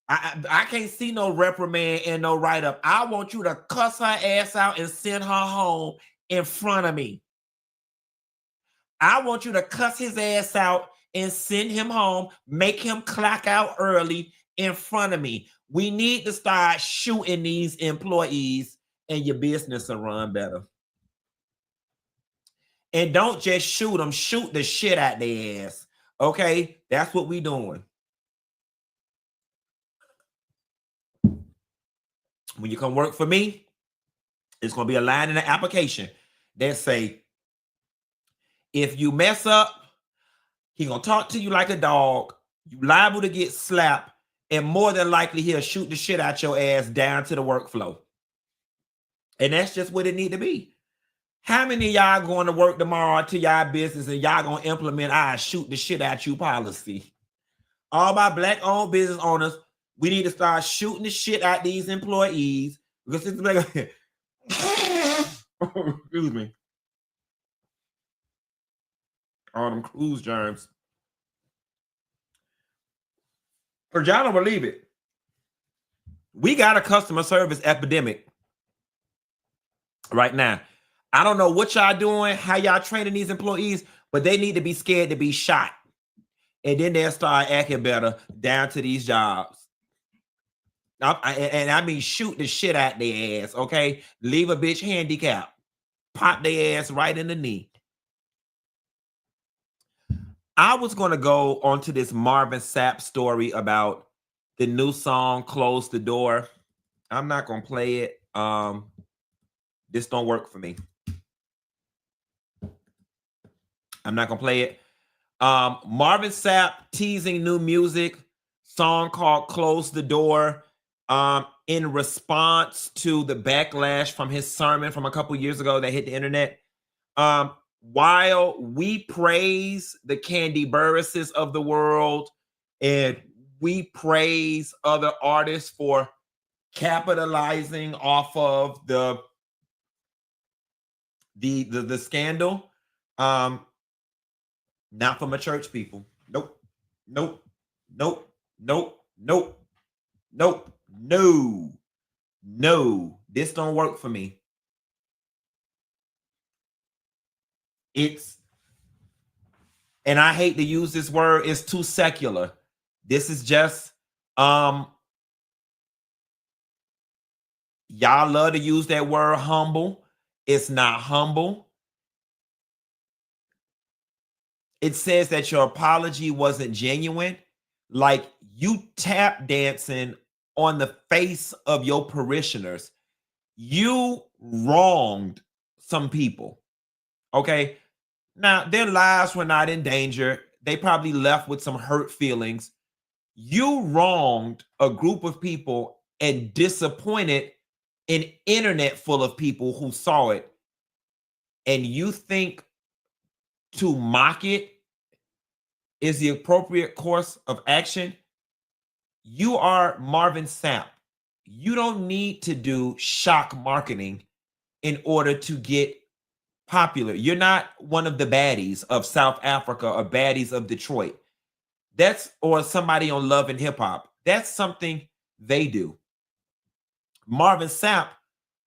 Speaker 1: I can't see no reprimand and no write-up. I want you to cuss her ass out and send her home in front of me. I want you to cuss his ass out and send him home, make him clock out early in front of me. We need to start shooting these employees and your business will run better. And don't just shoot them, shoot the shit out their ass. Okay? That's what we doing. When you come work for me, it's going to be a line in the application that say, if you mess up, he going to talk to you like a dog. You liable to get slapped, and more than likely he'll shoot the shit out your ass down to the workflow. And that's just what it need to be. How many of y'all going to work tomorrow to y'all business and y'all going to implement I shoot the shit out you policy? All my black owned business owners, we need to start shooting the shit out these employees because it's like, excuse me. All them cruise germs. But y'all don't believe it. We got a customer service epidemic right now. I don't know what y'all doing, how y'all training these employees, but they need to be scared to be shot. And then they'll start acting better down to these jobs. And I mean shoot the shit out their ass, okay? Leave a bitch handicapped. Pop their ass right in the knee. I was going to go on to this Marvin Sapp story about the new song, Close the Door. I'm not going to play it. This don't work for me. I'm not going to play it. Marvin Sapp teasing new music, song called Close the Door, in response to the backlash from his sermon from a couple years ago that hit the internet. While we praise the Candy Burris's of the world and we praise other artists for capitalizing off of the scandal, not from a church people. Nope. Nope. Nope. Nope. Nope. Nope. No. No. This don't work for me. And I hate to use this word, it's too secular. This is just y'all love to use that word humble. It's not humble. It says that your apology wasn't genuine. Like you tap dancing on the face of your parishioners. You wronged some people. Okay. Now, their lives were not in danger. They probably left with some hurt feelings. You wronged a group of people and disappointed an internet full of people who saw it. And you think to mock it is the appropriate course of action, you are Marvin Sapp. You don't need to do shock marketing in order to get popular. You're not one of the baddies of South Africa or baddies of Detroit. That's or somebody on Love and Hip Hop. That's something they do. Marvin Sapp,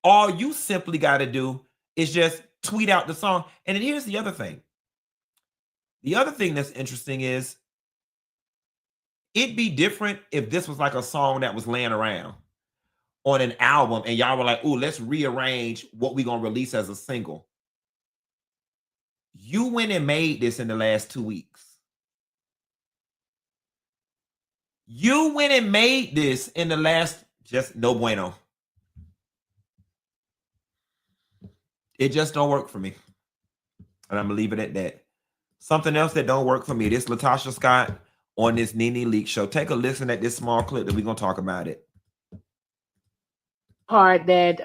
Speaker 1: all you simply got to do is just tweet out the song. And then here's the other thing. The other thing that's interesting is it'd be different if this was like a song that was laying around on an album and y'all were like, oh, let's rearrange what we're going to release as a single. You went and made this in the last 2 weeks. You went and made this in the last, just no bueno. It just don't work for me. And I'm going to leave it at that. Something else that don't work for me. This LaTocha Scott on this Nene Leakes show. Take a listen at this small clip that we're going to talk about it.
Speaker 6: Part that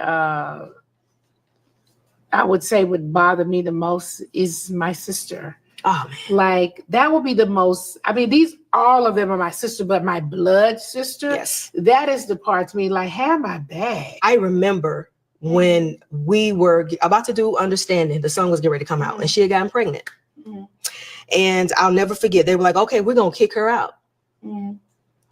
Speaker 6: I would say would bother me the most is my sister.
Speaker 3: Oh man.
Speaker 6: Like that would be the most, I mean, all of them are my sister, but my blood sister,
Speaker 3: Yes.
Speaker 6: that is the part to me, like, have my back.
Speaker 3: I remember when we were about to do Understanding, the song was getting ready to come out, and she had gotten pregnant.
Speaker 6: Mm-hmm.
Speaker 3: And I'll never forget, they were like, okay, we're going to kick her out.
Speaker 6: Mm-hmm.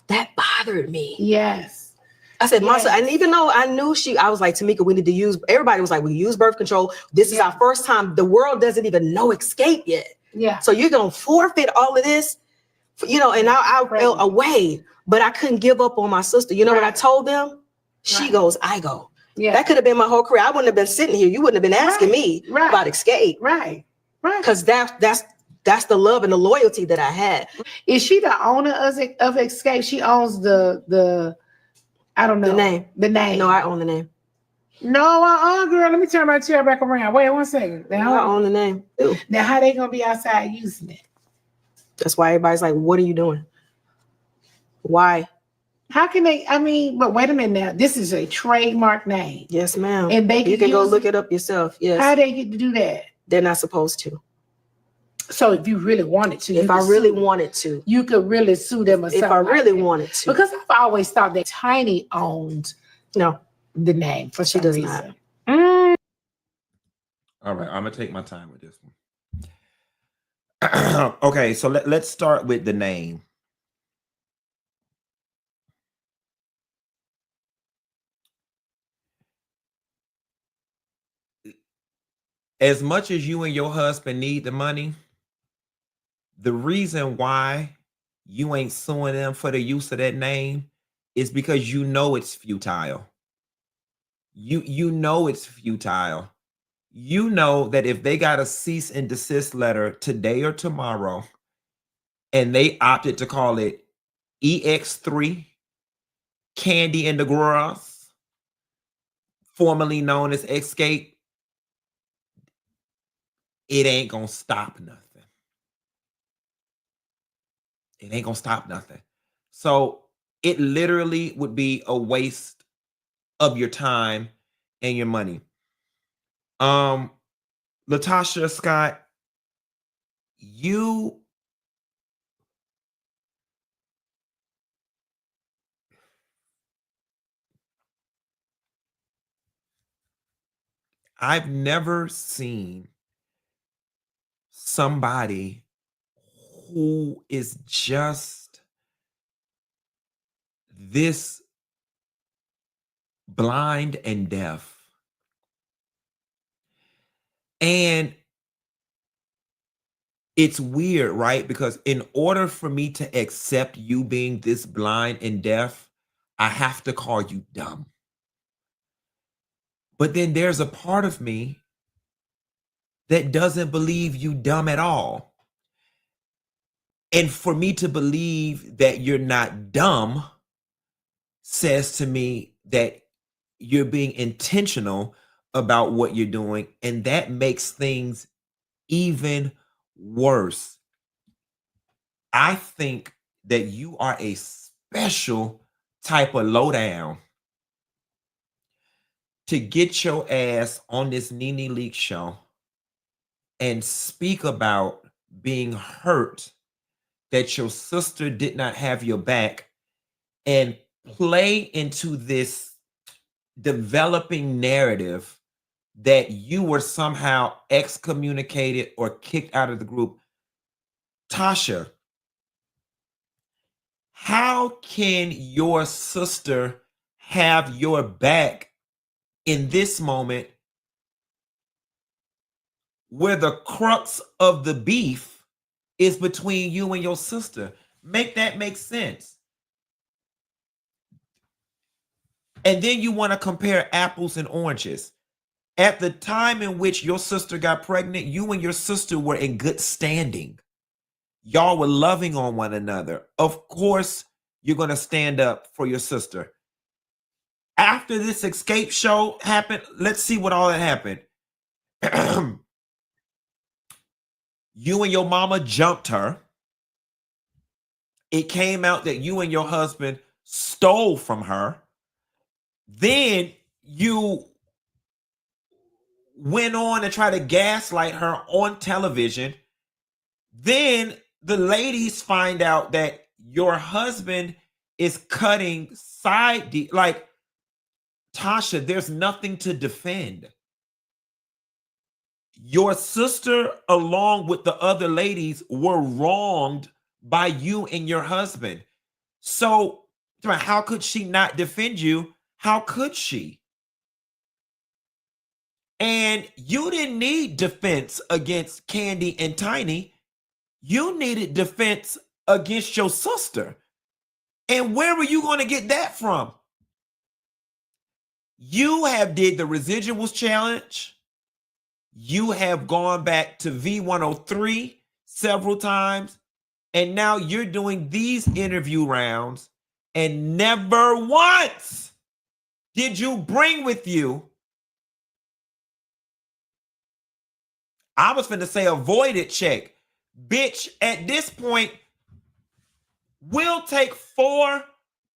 Speaker 3: That bothered me.
Speaker 6: Yes.
Speaker 3: I said,
Speaker 6: Yes.
Speaker 3: and even though I knew I was like, Tamika, we need to use, everybody was like, we use birth control. This is our first time. The world doesn't even know escape yet.
Speaker 6: Yeah.
Speaker 3: So you're going to forfeit all of this, and I felt away, but I couldn't give up on my sister. You know what I told them? She goes, I go.
Speaker 6: Yeah.
Speaker 3: That could have been my whole career. I wouldn't have been sitting here. You wouldn't have been asking me about escape.
Speaker 6: Right.
Speaker 3: Because that's the love and the loyalty that I had.
Speaker 6: Is she the owner of Escape? She owns the I don't know. The name.
Speaker 3: No, I own the name.
Speaker 6: No, girl, let me turn my chair back around. Wait 1 second.
Speaker 3: I own the name. Ew.
Speaker 6: Now, how they gonna be outside using it?
Speaker 3: That's why everybody's like, what are you doing? Why?
Speaker 6: How can they? I mean, but wait a minute now. This is a trademark name.
Speaker 3: Yes, ma'am.
Speaker 6: And you
Speaker 3: can go look it up yourself. Yes.
Speaker 6: How they get to do that?
Speaker 3: They're not supposed to.
Speaker 6: So if you really wanted to,
Speaker 3: if I really wanted to,
Speaker 6: you could really sue them or something.
Speaker 3: If I really wanted to.
Speaker 6: Because I've always thought that Tiny owned the name for some reason.
Speaker 3: Not.
Speaker 1: All right, I'm gonna take my time with this one. Okay, so let's start with the name. As much as you and your husband need the money, the reason why you ain't suing them for the use of that name is because you know it's futile. You know it's futile. You know that if they got a cease and desist letter today or tomorrow, and they opted to call it EX3, Candy and the Gross, formerly known as Escape, it ain't gonna stop nothing. It ain't gonna stop nothing. So it literally would be a waste of your time and your money. LaTocha Scott, I've never seen somebody who is just this blind and deaf. And it's weird, right? Because in order for me to accept you being this blind and deaf, I have to call you dumb. But then there's a part of me that doesn't believe you dumb at all. And for me to believe that you're not dumb says to me that you're being intentional about what you're doing. And that makes things even worse. I think that you are a special type of lowdown to get your ass on this Nene Leakes show and speak about being hurt that your sister did not have your back and play into this developing narrative that you were somehow excommunicated or kicked out of the group. Tasha, how can your sister have your back in this moment where the crux of the beef is between you and your sister? Make that make sense. And then you want to compare apples and oranges. At the time in which your sister got pregnant, you and your sister were in good standing. Y'all were loving on one another. Of course, you're going to stand up for your sister. After this escape show happened, let's see what all that happened. You and your mama jumped her. It came out that you and your husband stole from her. Then you went on and tried to gaslight her on television. Then the ladies find out that your husband is cutting like, Tasha, there's nothing to defend. Your sister, along with the other ladies, were wronged by you and your husband. So how could she not defend you? How could she? And you didn't need defense against Candy and Tiny. You needed defense against your sister. And where were you going to get that from? You have did the residuals challenge. You have gone back to V103 several times. And now you're doing these interview rounds. And never once did you bring with you, I was finna say avoided check. Bitch, at this point, we'll take 4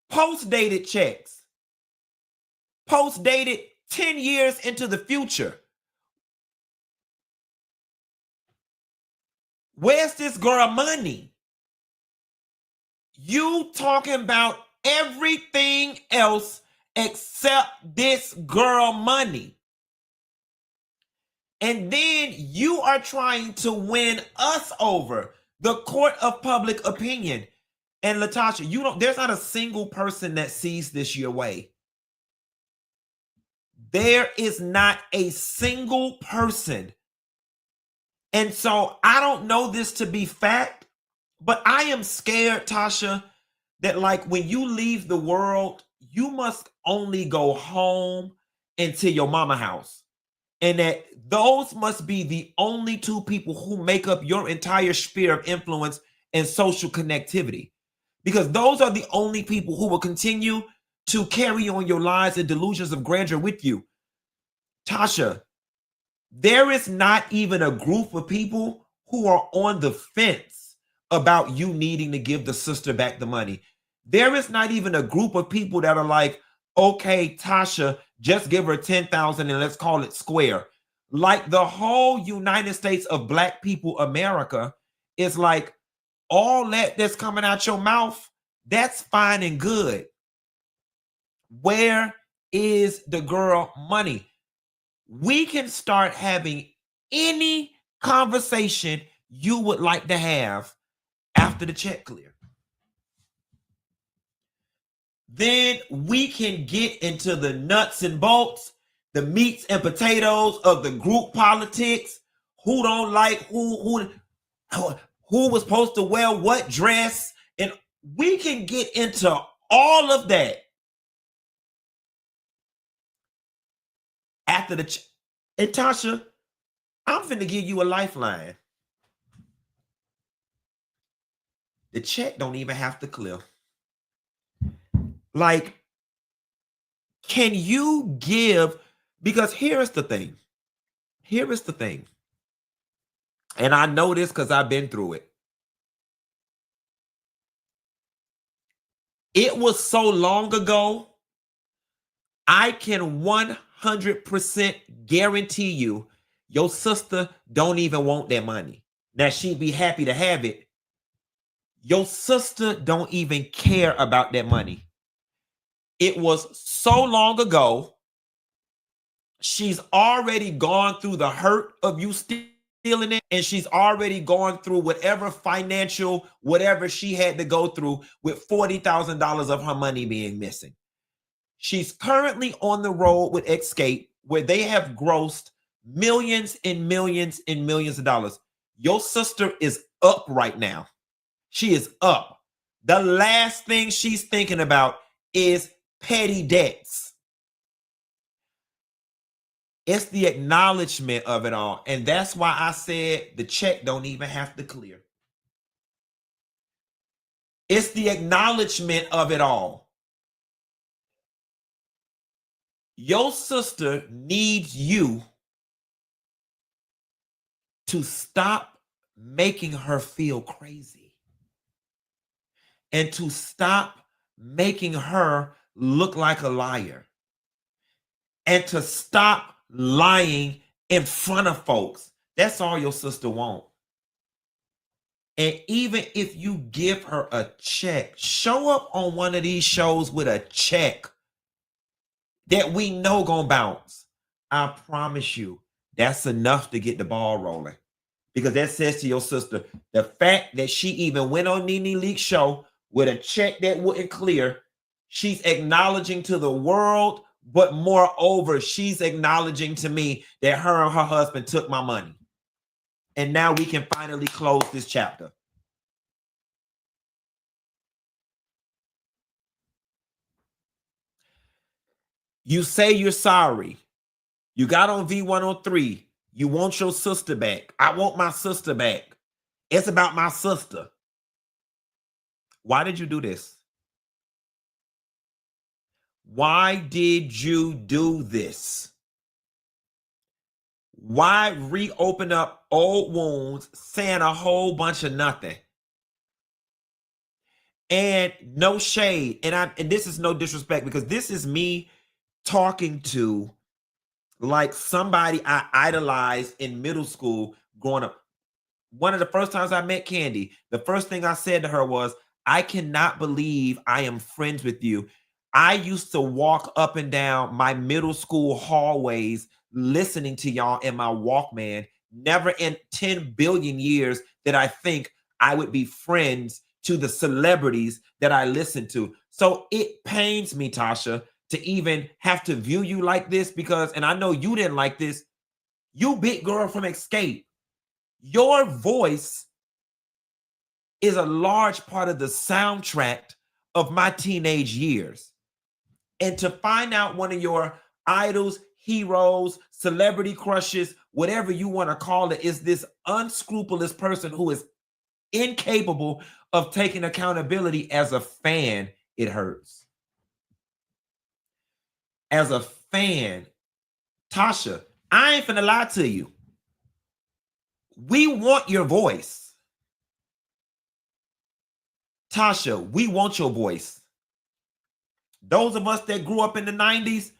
Speaker 1: post-dated checks. Post-dated 10 years into the future. Where's this girl money? You talking about everything else except this girl money. And then you are trying to win us over, the court of public opinion. And LaTocha, there's not a single person that sees this your way. There is not a single person. And so I don't know this to be fact, but I am scared, Tasha, that like when you leave the world, you must only go home into your mama house. And that those must be the only 2 people who make up your entire sphere of influence and social connectivity. Because those are the only people who will continue to carry on your lies and delusions of grandeur with you. Tasha, there is not even a group of people who are on the fence about you needing to give the sister back the money. There is not even a group of people that are like, okay, Tasha, just give her 10,000 and let's call it square. Like the whole United States of Black people, America, is like all that's coming out your mouth, that's fine and good. Where is the girl money? We can start having any conversation you would like to have after the check clear. Then we can get into the nuts and bolts, the meats and potatoes of the group politics, who don't like who was supposed to wear what dress, and we can get into all of that after the and Tasha, I'm finna give you a lifeline. The check don't even have to clear. Like, can you give, because here is the thing. Here is the thing. And I know this because I've been through it. It was so long ago, I can 100% guarantee you Your sister don't even want that money. Now she'd be happy to have it. Your sister don't even care about that money. It was so long ago. She's already gone through the hurt of you stealing it, and she's already gone through whatever financial, whatever she had to go through with $40,000 of her money being missing. She's currently on the road with Escape, where they have grossed millions and millions and millions of dollars. Your sister is up right now. She is up. The last thing she's thinking about is petty debts. It's the acknowledgement of it all. And that's why I said the check don't even have to clear. It's the acknowledgement of it all. Your sister needs you to stop making her feel crazy and to stop making her look like a liar and to stop lying in front of folks. That's all your sister wants. And even if you give her a check, show up on one of these shows with a check that we know gonna bounce. I promise you, that's enough to get the ball rolling. Because that says to your sister, the fact that she even went on Nene Leak's show with a check that wouldn't clear, she's acknowledging to the world, but moreover, she's acknowledging to me that her and her husband took my money. And now we can finally close this chapter. You say you're sorry. You got on V103. You want your sister back. I want my sister back. It's about my sister. Why did you do this? Why did you do this? Why reopen up old wounds, saying a whole bunch of nothing? And no shade. And this is no disrespect, because this is me talking to like somebody I idolized in middle school growing up. One of the first times I met Candy, the first thing I said to her was, I cannot believe I am friends with you. I used to walk up and down my middle school hallways listening to y'all in my Walkman. Never in 10 billion years did I think I would be friends to the celebrities that I listened to. So it pains me, Tasha, to even have to view you like this, because, and I know you didn't like this, you big girl from Escape. Your voice is a large part of the soundtrack of my teenage years. And to find out one of your idols, heroes, celebrity crushes, whatever you want to call it, is this unscrupulous person who is incapable of taking accountability, as a fan, it hurts. As a fan, Tasha, I ain't finna lie to you. We want your voice. Tasha, we want your voice. Those of us that grew up in the 90s,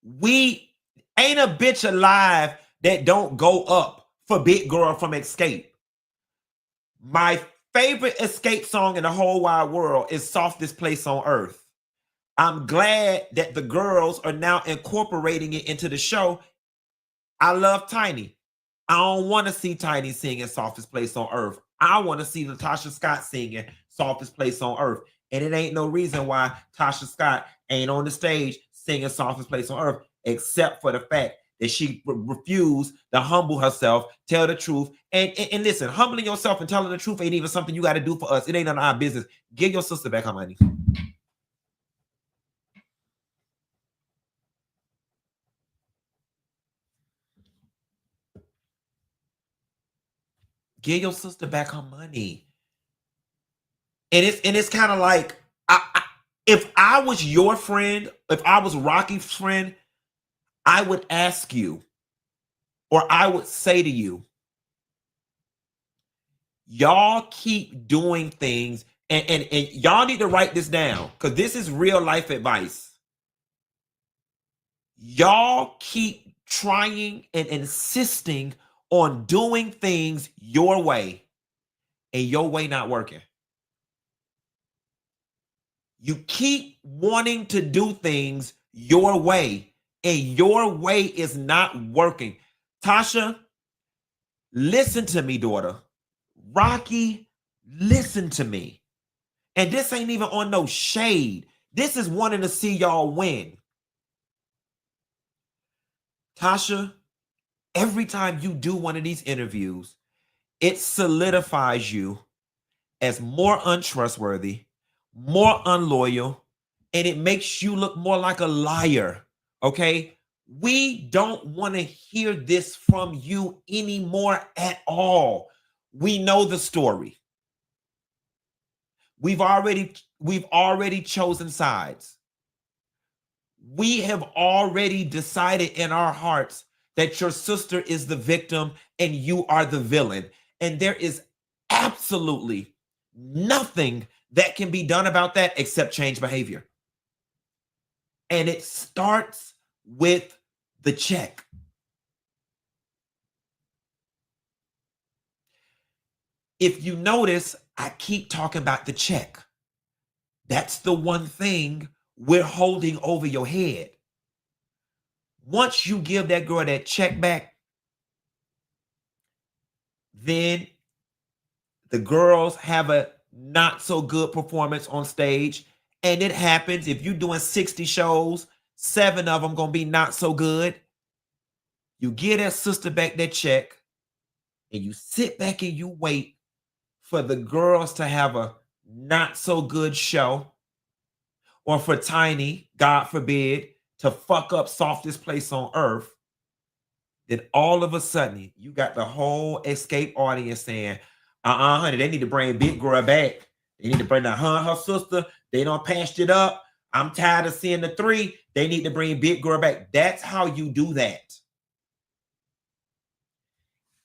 Speaker 1: we ain't a bitch alive that don't go up for Big Girl from Escape. My favorite Escape song in the whole wide world is Softest Place on Earth. I'm glad that the girls are now incorporating it into the show. I love Tiny. I don't want to see Tiny singing Softest Place on Earth. I want to see LaTocha Scott singing Softest Place on Earth. And it ain't no reason why Tasha Scott ain't on the stage singing Softest Place on Earth, except for the fact that she refused to humble herself, tell the truth. And listen, humbling yourself and telling the truth ain't even something you got to do for us. It ain't none of our business. Give your sister back her money. Give your sister back her money. And it's kind of like, if I was your friend, if I was Rocky's friend, I would ask you, or I would say to you, y'all keep doing things, and y'all need to write this down, because this is real life advice. Y'all keep trying and insisting on doing things your way and your way not working. You keep wanting to do things your way and your way is not working. Tasha, listen to me, daughter. Rocky, listen to me. And this ain't even on no shade. This is wanting to see y'all win. Tasha, every time you do one of these interviews, it solidifies you as more untrustworthy, more unloyal, and it makes you look more like a liar. Okay? We don't want to hear this from you anymore at all. We know the story. We've already chosen sides. We have already decided in our hearts that your sister is the victim and you are the villain. And there is absolutely nothing that can be done about that except change behavior. And it starts with the check. If you notice, I keep talking about the check. That's the one thing we're holding over your head. Once you give that girl that check back, then the girls have a not so good performance on stage. And it happens if you're doing 60 shows, 7 of them gonna be not so good. You give that sister back that check and you sit back and you wait for the girls to have a not so good show, or for Tiny, God forbid, to fuck up softest place on earth. Then all of a sudden you got the whole Escape audience saying, honey, they need to bring Big Girl back. They need to bring her sister. They done patched it up. I'm tired of seeing the 3. They need to bring Big Girl back. That's how you do that.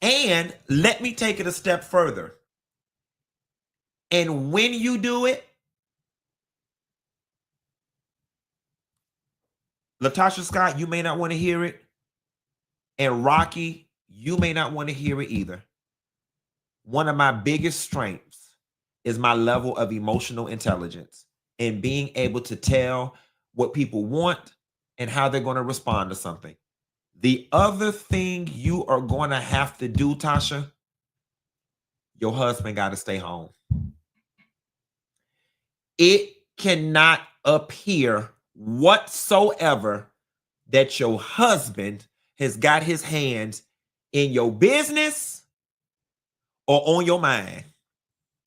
Speaker 1: And let me take it a step further. And when you do it, LaTocha Scott, you may not want to hear it. And Rocky, you may not want to hear it either. One of my biggest strengths is my level of emotional intelligence and being able to tell what people want and how they're going to respond to something. The other thing you are going to have to do, Tasha, your husband got to stay home. It cannot appear whatsoever that your husband has got his hands in your business or on your mind.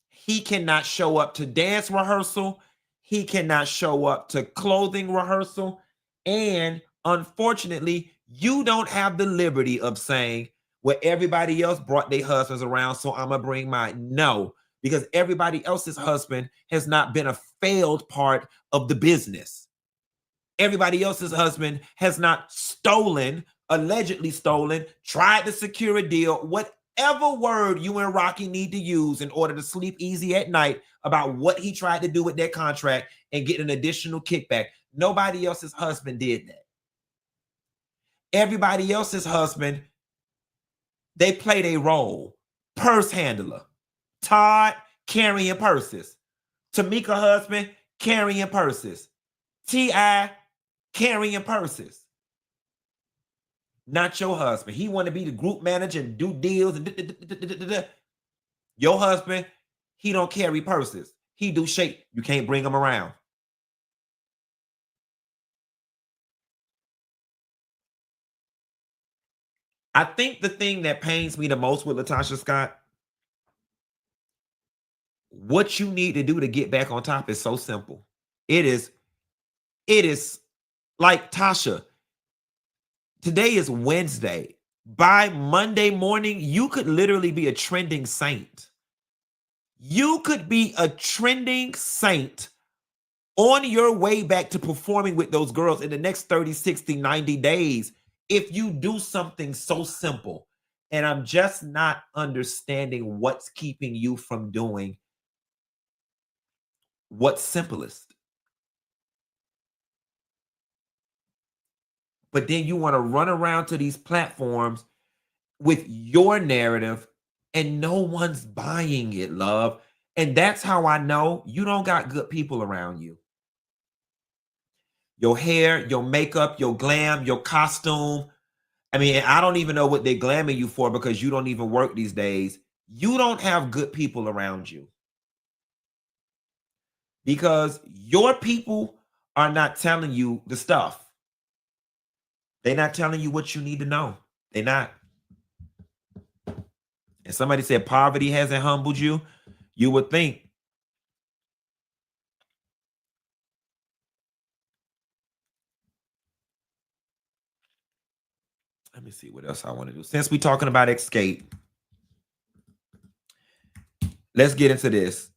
Speaker 1: He cannot show up to dance rehearsal. He cannot show up to clothing rehearsal. And unfortunately, you don't have the liberty of saying, well, everybody else brought their husbands around, so I'm going to bring mine. No, because everybody else's husband has not been a failed part of the business. Everybody else's husband has not stolen, allegedly stolen, tried to secure a deal, whatever word you and Rocky need to use in order to sleep easy at night about what he tried to do with that contract and get an additional kickback. Nobody else's husband did that. Everybody else's husband, they played a role. Purse handler. Todd carrying purses. Tamika husband carrying purses. T.I. carrying purses. Not your husband. He want to be the group manager and do deals. And your husband, he don't carry purses. He do shake. You can't bring him around. I think the thing that pains me the most with LaTocha Scott, what you need to do to get back on top is so simple. It is like, Tasha, today is Wednesday. By Monday morning, you could literally be a trending saint. You could be a trending saint on your way back to performing with those girls in the next 30, 60, 90 days if you do something so simple. And I'm just not understanding what's keeping you from doing what's simplest. but then you want to run around to these platforms with your narrative and no one's buying it, love. And that's how I know you don't got good people around you. Your hair, your makeup, your glam, your costume. I mean, I don't even know what they're glamming you for because you don't even work these days. You don't have good people around you because your people are not telling you the stuff. They're not telling you what you need to know. They're not. And somebody said poverty hasn't humbled you. You would think. Let me see what else I want to do. Since we're talking about escape, let's get into this.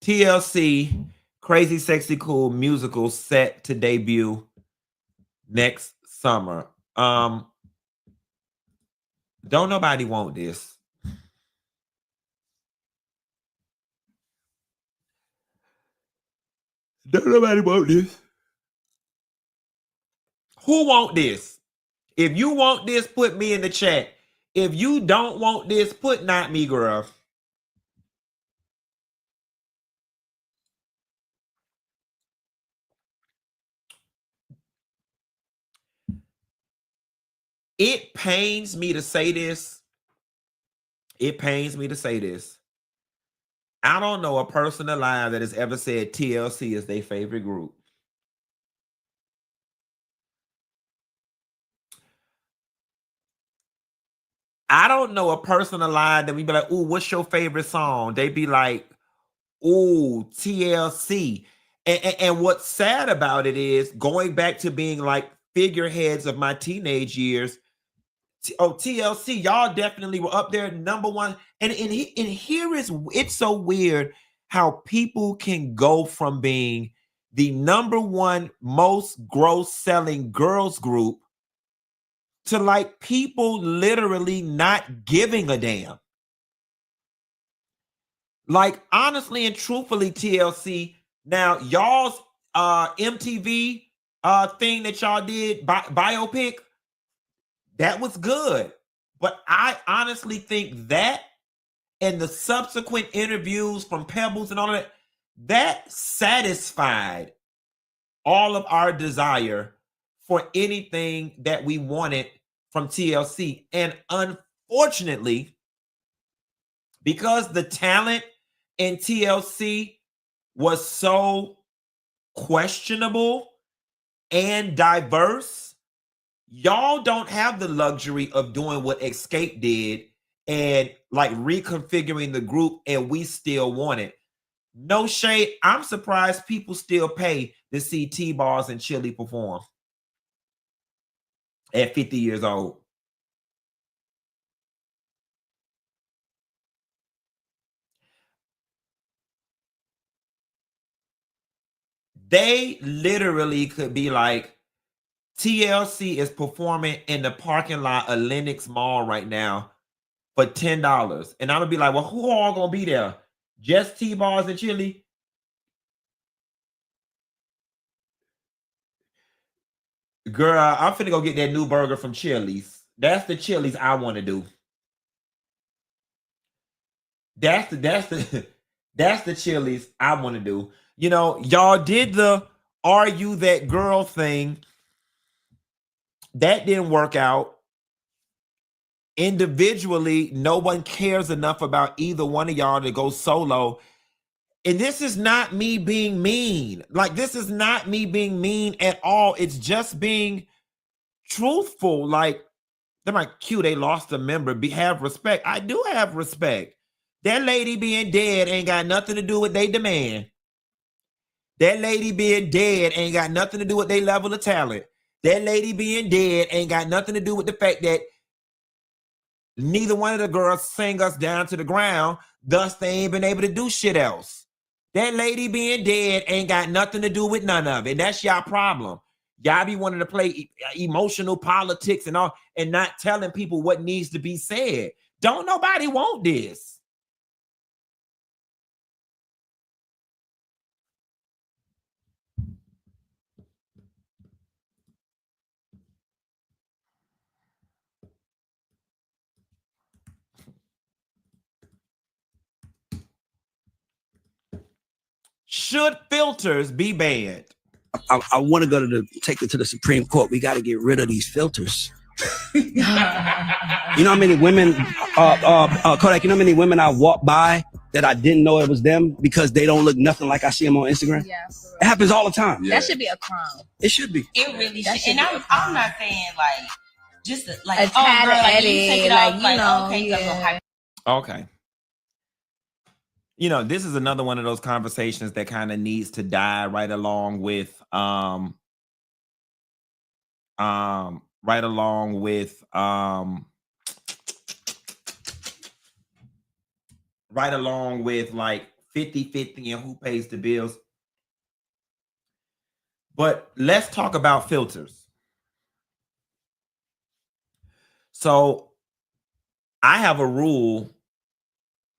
Speaker 1: TLC, Crazy Sexy Cool musical set to debut next summer. Don't nobody want this. Don't nobody want this. Who want this? If you want this, put me in the chat. If you don't want this, put not me, girl. It pains me to say this. It pains me to say this. I don't know a person alive that has ever said TLC is their favorite group. I don't know a person alive that we be like, ooh, what's your favorite song? They be like, ooh, TLC. And what's sad about it is going back to being like figureheads of my teenage years. TLC, y'all definitely were up there, number one. And here is, it's so weird how people can go from being the number one most gross selling girls group to like people literally not giving a damn. Like honestly and truthfully, TLC, now y'all's MTV thing that y'all did, biopic, that was good. But I honestly think that and the subsequent interviews from Pebbles and all of that, that satisfied all of our desire for anything that we wanted from TLC. And unfortunately, because the talent in TLC was so questionable and diverse, y'all don't have the luxury of doing what Escape did and like reconfiguring the group, and we still want it. No shade. I'm surprised people still pay to see T-Bars and Chili perform at 50 years old. They literally could be like, TLC is performing in the parking lot of Lenox Mall right now for $10. And I'm gonna be like, well, who all gonna be there? Just T-Bars and Chili? Girl, I'm finna go get that new burger from Chili's. That's the Chili's I want to do. That's the that's the Chili's I want to do. You know, y'all did the Are You That Girl thing. That didn't work out. Individually, no one cares enough about either one of y'all to go solo. And this is not me being mean. Like, this is not me being mean at all. It's just being truthful. Like, they're like, Q, they lost a member. Have respect. I do have respect. That lady being dead ain't got nothing to do with they demand. That lady being dead ain't got nothing to do with their level of talent. That lady being dead ain't got nothing to do with the fact that neither one of the girls sang us down to the ground. Thus, they ain't been able to do shit else. That lady being dead ain't got nothing to do with none of it. That's y'all problem. Y'all be wanting to play emotional politics and all, and not telling people what needs to be said. Don't nobody want this. Should filters be banned?
Speaker 7: I want to go to take it to the Supreme Court. We got to get rid of these filters. You know how many women, Kodak, you know how many women I walk by that I didn't know it was them because they don't look nothing like I see them on Instagram?
Speaker 8: Yeah,
Speaker 7: it happens all the time.
Speaker 8: That should be a crime.
Speaker 7: It should be.
Speaker 9: It really
Speaker 8: That
Speaker 9: should.
Speaker 8: should
Speaker 9: And
Speaker 8: be a
Speaker 9: I'm not saying like just like
Speaker 8: A tad
Speaker 9: girl, like, you
Speaker 8: edit,
Speaker 9: take it
Speaker 8: like,
Speaker 9: off,
Speaker 8: you know,
Speaker 9: okay, you
Speaker 8: yeah.
Speaker 9: go hype.
Speaker 1: Okay. You know, this is another one of those conversations that kind of needs to die right along with right along with like 50-50 and who pays the bills. But let's talk about filters. So I have a rule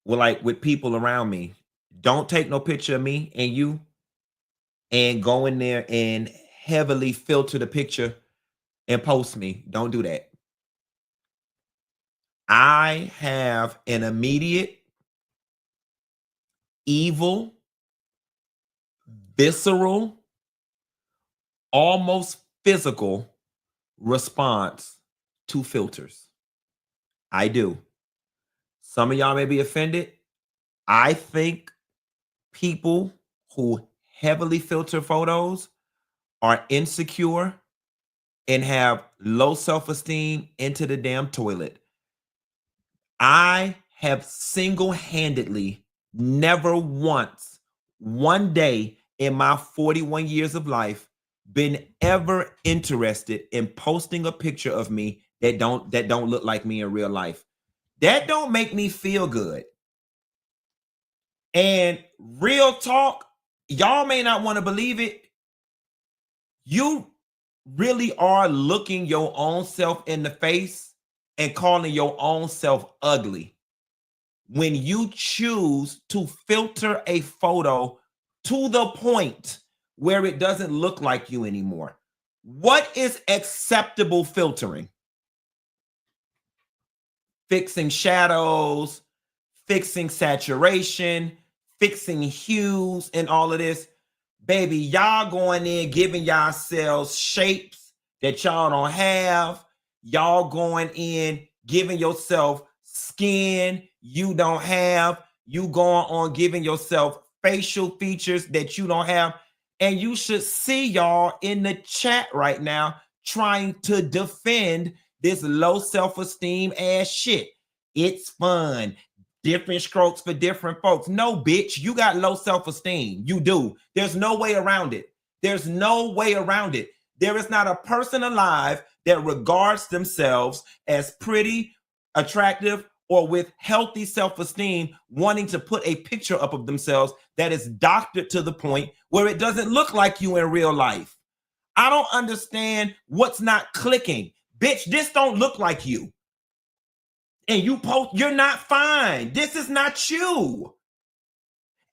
Speaker 1: with people around me. Don't take no picture of me and you and go in there and heavily filter the picture and post me. Don't do that. I have an immediate, evil, visceral, almost physical response to filters. I do. Some of y'all may be offended. I think people who heavily filter photos are insecure and have low self-esteem into the damn toilet. I have single-handedly never once, one day in my 41 years of life, been ever interested in posting a picture of me that don't look like me in real life. That don't make me feel good. And real talk, y'all may not want to believe it. You really are looking your own self in the face and calling your own self ugly when you choose to filter a photo to the point where it doesn't look like you anymore. What is acceptable filtering? Fixing shadows, fixing saturation, fixing hues, and all of this. Baby, y'all going in giving yourselves shapes that y'all don't have. Y'all going in giving yourself skin you don't have. You going on giving yourself facial features that you don't have. And you should see y'all in the chat right now trying to defend this low self-esteem ass shit. It's fun. Different strokes for different folks. No, bitch, you got low self-esteem. You do. There's no way around it. There's no way around it. There is not a person alive that regards themselves as pretty, attractive, or with healthy self-esteem wanting to put a picture up of themselves that is doctored to the point where it doesn't look like you in real life. I don't understand what's not clicking. Bitch, this don't look like you. And you post, you're not fine. This is not you.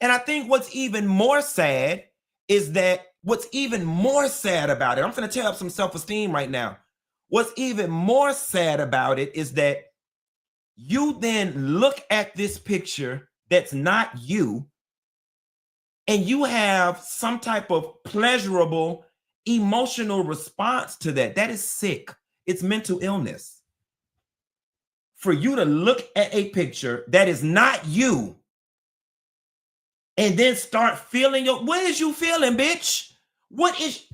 Speaker 1: And I think what's even more sad is that what's even more sad about it, I'm going to tear up some self-esteem right now. What's even more sad about it is that you then look at this picture that's not you, and you have some type of pleasurable emotional response to that. That is sick. It's mental illness. For you to look at a picture that is not you and then start feeling what is you feeling, bitch? What is,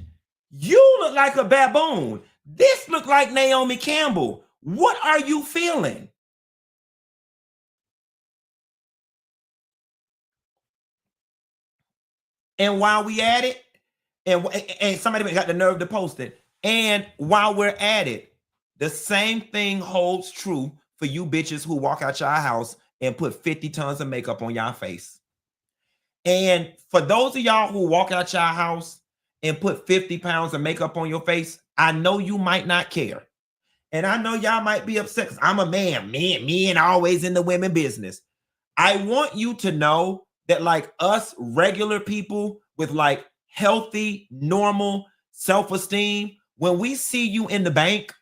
Speaker 1: you look like a baboon. This look like Naomi Campbell. What are you feeling? And while we at it, and somebody got the nerve to post it, and while we're at it, the same thing holds true for you bitches who walk out your house and put 50 tons of makeup on y'all face. And for those of y'all who walk out your house and put 50 pounds of makeup on your face, I know you might not care. And I know y'all might be upset because I'm a man. Men always in the women business. I want you to know that like us regular people with like healthy, normal self-esteem, when we see you in the bank,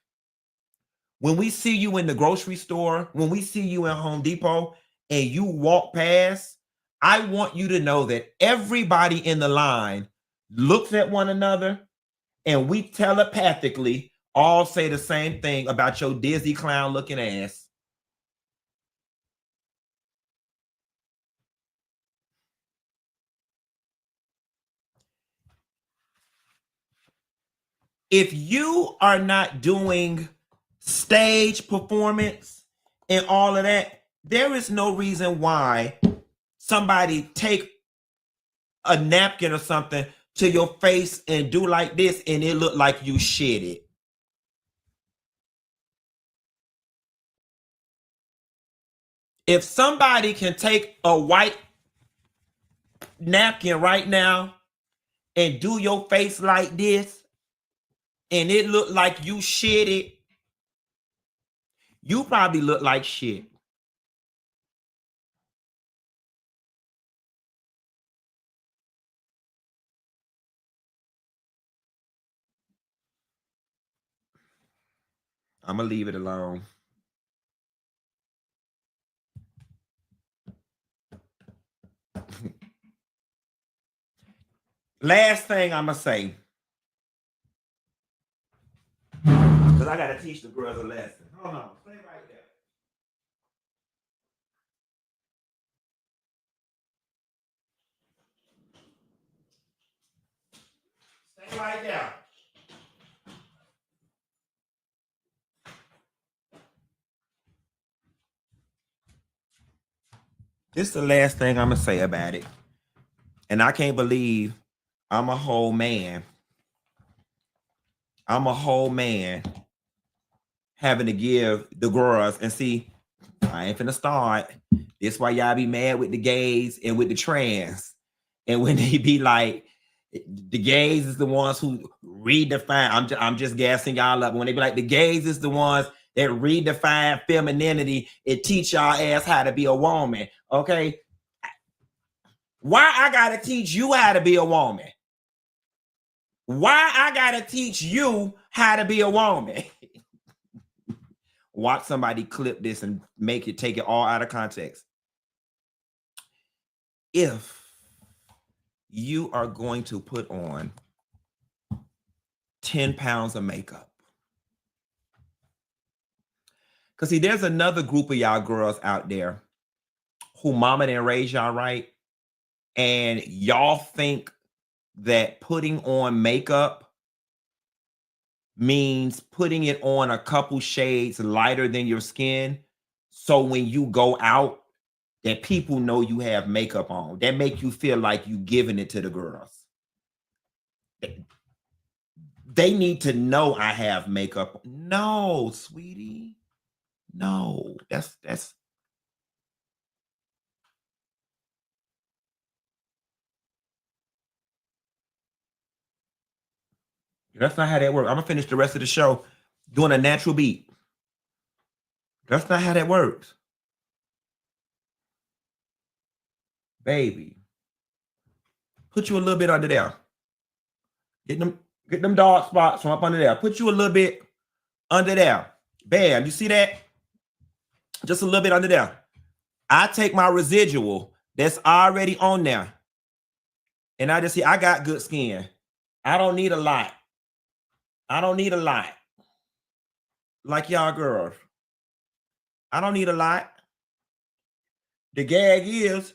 Speaker 1: when we see you in the grocery store, when we see you in Home Depot and you walk past, I want you to know that everybody in the line looks at one another and we telepathically all say the same thing about your Disney clown looking ass. If you are not doing stage performance and all of that, there is no reason why somebody take a napkin or something to your face and do like this and it look like you shit it. If somebody can take a white napkin right now and do your face like this and it look like you shit it, you probably look like shit. I'm gonna leave it alone. Last thing I'm gonna say, because I gotta teach the girls a lesson. Hold on, stay right there. Stay right there. This is the last thing I'm gonna say about it. And I can't believe I'm a whole man. I'm a whole man having to give the girls, and see, I ain't finna start. This why y'all be mad with the gays and with the trans. And when they be like, the gays is the ones who redefine, I'm just gassing y'all up. When they be like, the gays is the ones that redefine femininity and teach y'all ass how to be a woman. Okay. Why I gotta teach you how to be a woman? Why I gotta teach you how to be a woman? Watch somebody clip this and take it all out of context. If you are going to put on 10 pounds of makeup, because see, there's another group of y'all girls out there who mama didn't raise y'all right, and y'all think that putting on makeup means putting it on a couple shades lighter than your skin, so when you go out that people know you have makeup on. That make you feel like you giving it to the girls. They need to know I have makeup. No, sweetie. No, that's not how that works. I'm gonna finish the rest of the show doing a natural beat. That's not how that works. Baby, put you a little bit under there. Get them dark spots from up under there. Put you a little bit under there. Bam, you see that? Just a little bit under there. I take my residual that's already on there, and I just see I got good skin. I don't need a lot. I don't need a lot. Like y'all girls. I don't need a lot. The gag is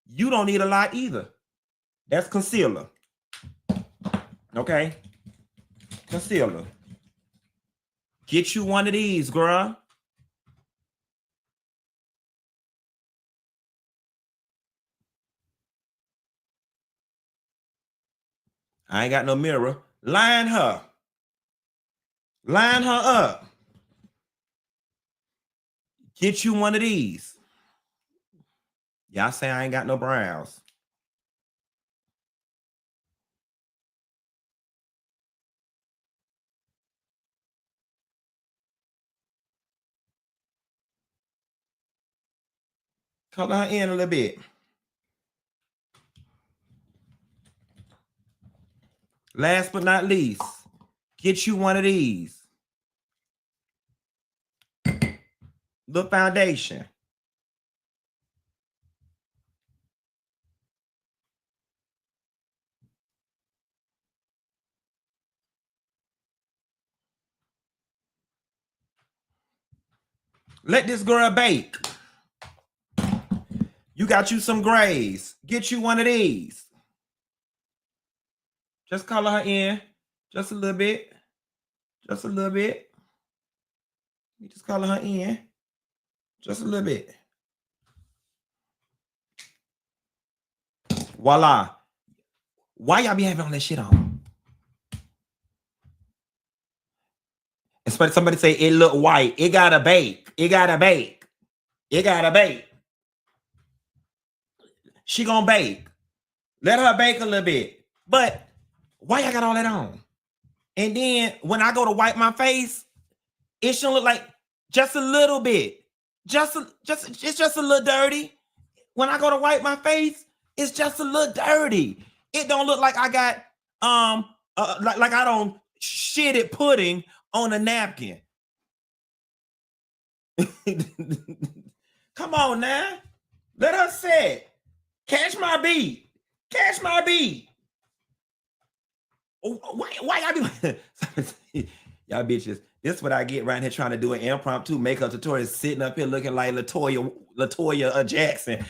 Speaker 1: you don't need a lot either. That's concealer. Okay? Concealer. Get you one of these, girl. I ain't got no mirror. Line her. Line her up. Get you one of these. Y'all say I ain't got no brows. Color her in a little bit. Last but not least, get you one of these. The foundation. Let this girl bake. You got you some grays. Get you one of these. Just color her in. Just a little bit. Just a little bit. You just color her in. Just a little bit. Voila. Why y'all be having all that shit on? Especially somebody say it look white. It gotta bake. It gotta bake. It gotta bake. She gonna bake. Let her bake a little bit. But why y'all got all that on? And then when I go to wipe my face, it should look like just a little bit. It's just a little dirty. When I go to wipe my face, it's just a little dirty. It don't look like I got like I don't shitted pudding on a napkin. Come on now. Let her sit. Catch my beat. Catch my beat. Why y'all be y'all bitches? This is what I get right here trying to do an impromptu makeup tutorial, sitting up here looking like LaTocha Jackson.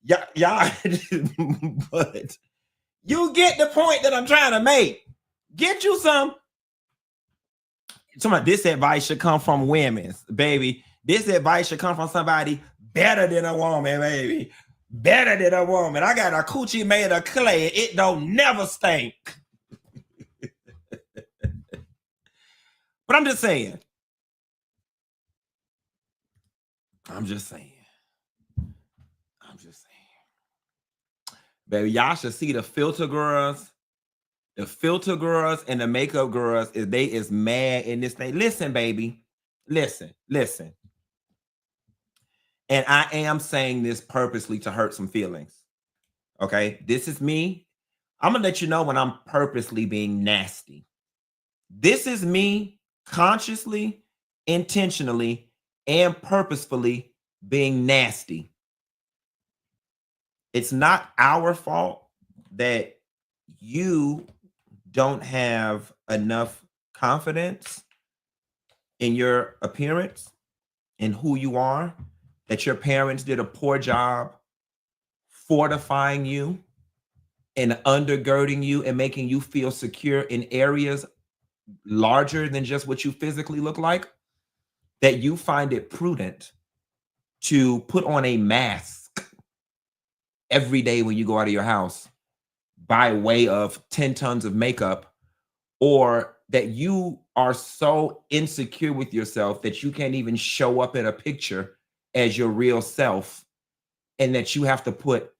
Speaker 1: Y'all, but you get the point that I'm trying to make. Get you some. This advice should come from women, baby. This advice should come from somebody better than a woman, baby. Better than a woman. I got a coochie made of clay. It don't never stink. But I'm just saying. Baby, y'all should see the filter girls. The filter girls and the makeup girls, they is mad in this thing. Listen, baby. Listen. And I am saying this purposely to hurt some feelings. Okay? This is me. I'm going to let you know when I'm purposely being nasty. This is me consciously, intentionally, and purposefully being nasty. It's not our fault that you don't have enough confidence in your appearance, in who you are, that your parents did a poor job fortifying you and undergirding you and making you feel secure in areas larger than just what you physically look like, that you find it prudent to put on a mask every day when you go out of your house by way of 10 tons of makeup, or that you are so insecure with yourself that you can't even show up in a picture as your real self, and that you have to put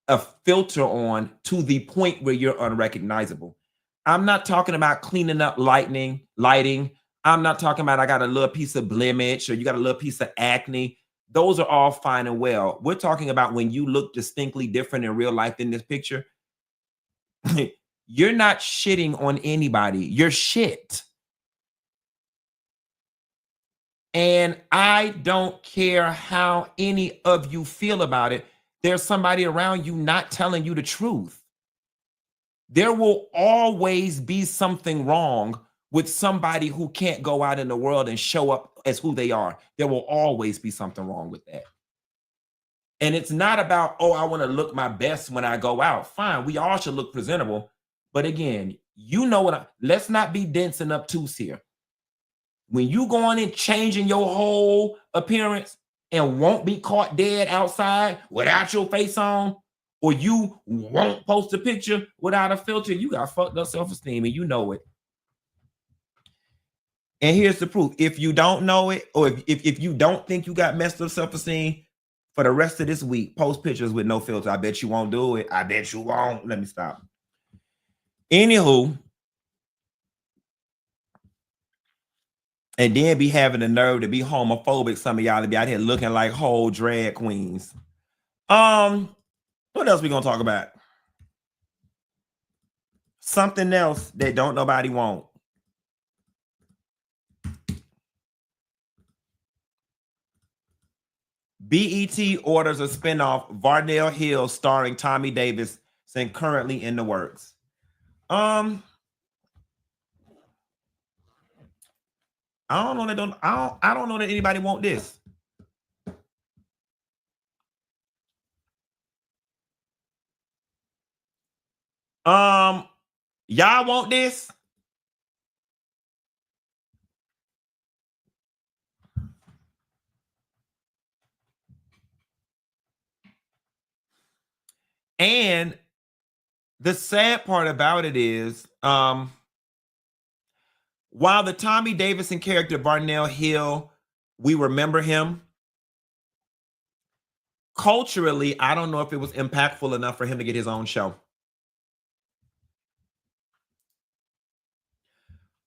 Speaker 1: a filter on to the point where you're unrecognizable. I'm not talking about cleaning up lighting. I'm not talking about I got a little piece of blemish or you got a little piece of acne. Those are all fine and well. We're talking about when you look distinctly different in real life than this picture. You're not shitting on anybody. You're shit. And I don't care how any of you feel about it. There's somebody around you not telling you the truth. There will always be something wrong with somebody who can't go out in the world and show up as who they are. There will always be something wrong with that. And it's not about, oh, I want to look my best when I go out. Fine, we all should look presentable. But again, you know what? Let's not be dense and obtuse here. When you go on and changing your whole appearance and won't be caught dead outside without your face on, or you won't post a picture without a filter, you got fucked up self-esteem and you know it. And here's the proof. If you don't know it, or if you don't think you got messed up self-esteem, for the rest of this week, post pictures with no filter. I bet you won't do it. I bet you won't. Let me stop. Anywho, and then be having the nerve to be homophobic. Some of y'all to be out here looking like whole drag queens. What else we gonna talk about? Something else that don't nobody want. BET orders a spinoff, Vernell Hill, starring Tommy Davis, and currently in the works. I don't know that anybody want this. Y'all want this? And the sad part about it is, while the Tommy Davidson character Vernell Hill, we remember him, culturally, I don't know if it was impactful enough for him to get his own show.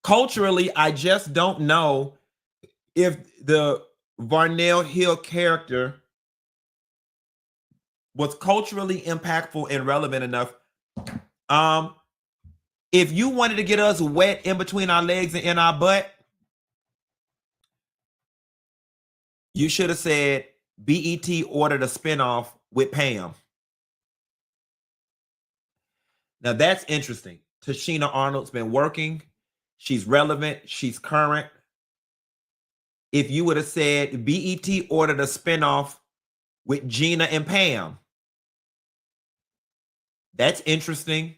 Speaker 1: Culturally, I just don't know if the Vernell Hill character was culturally impactful and relevant enough. If you wanted to get us wet in between our legs and in our butt, you should have said BET ordered a spinoff with Pam. Now that's interesting. Tashina Arnold's been working. She's relevant. She's current. If you would have said BET ordered a spinoff with Gina and Pam, that's interesting.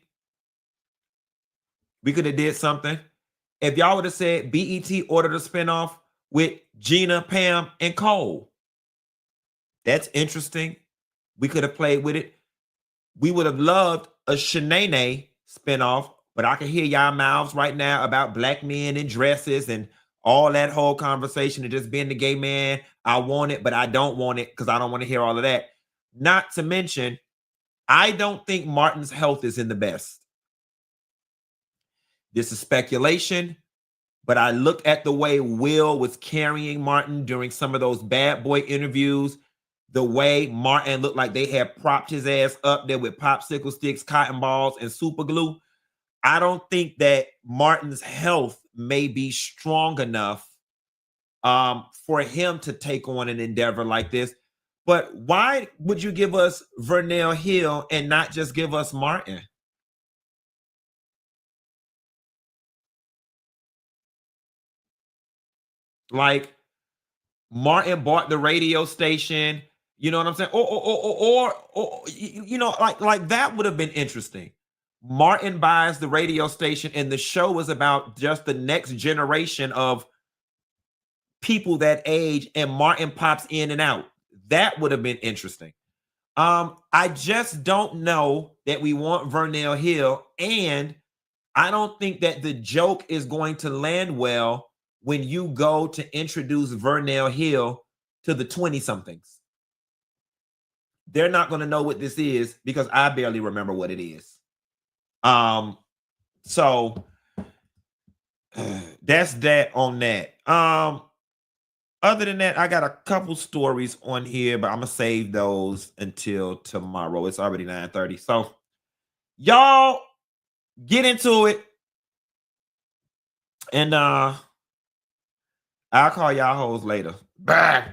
Speaker 1: We could have did something. If y'all would have said BET ordered a spinoff with Gina, Pam, and Cole, that's interesting. We could have played with it. We would have loved a Shanae spinoff, but I can hear y'all mouths right now about black men in dresses and all that whole conversation of just being the gay man. I want it, but I don't want it because I don't want to hear all of that. Not to mention, I don't think Martin's health is in the best. This is speculation, but I look at the way Will was carrying Martin during some of those bad boy interviews, the way Martin looked like they had propped his ass up there with popsicle sticks, cotton balls, and super glue. I don't think that Martin's health may be strong enough for him to take on an endeavor like this. But why would you give us Vernell Hill and not just give us Martin? Like, Martin bought the radio station, you know what I'm saying? Or you know, like that would have been interesting. Martin buys the radio station and the show is about just the next generation of people that age, and Martin pops in and out. That would have been interesting. I just don't know that we want Vernell Hill, and I don't think that the joke is going to land well when you go to introduce Vernell Hill to the 20-somethings. They're not going to know what this is because I barely remember what it is. So that's that on that. Other than that, I got a couple stories on here, but I'm gonna save those until tomorrow. It's already 9:30. So y'all get into it. And I'll call y'all hoes later. Bye.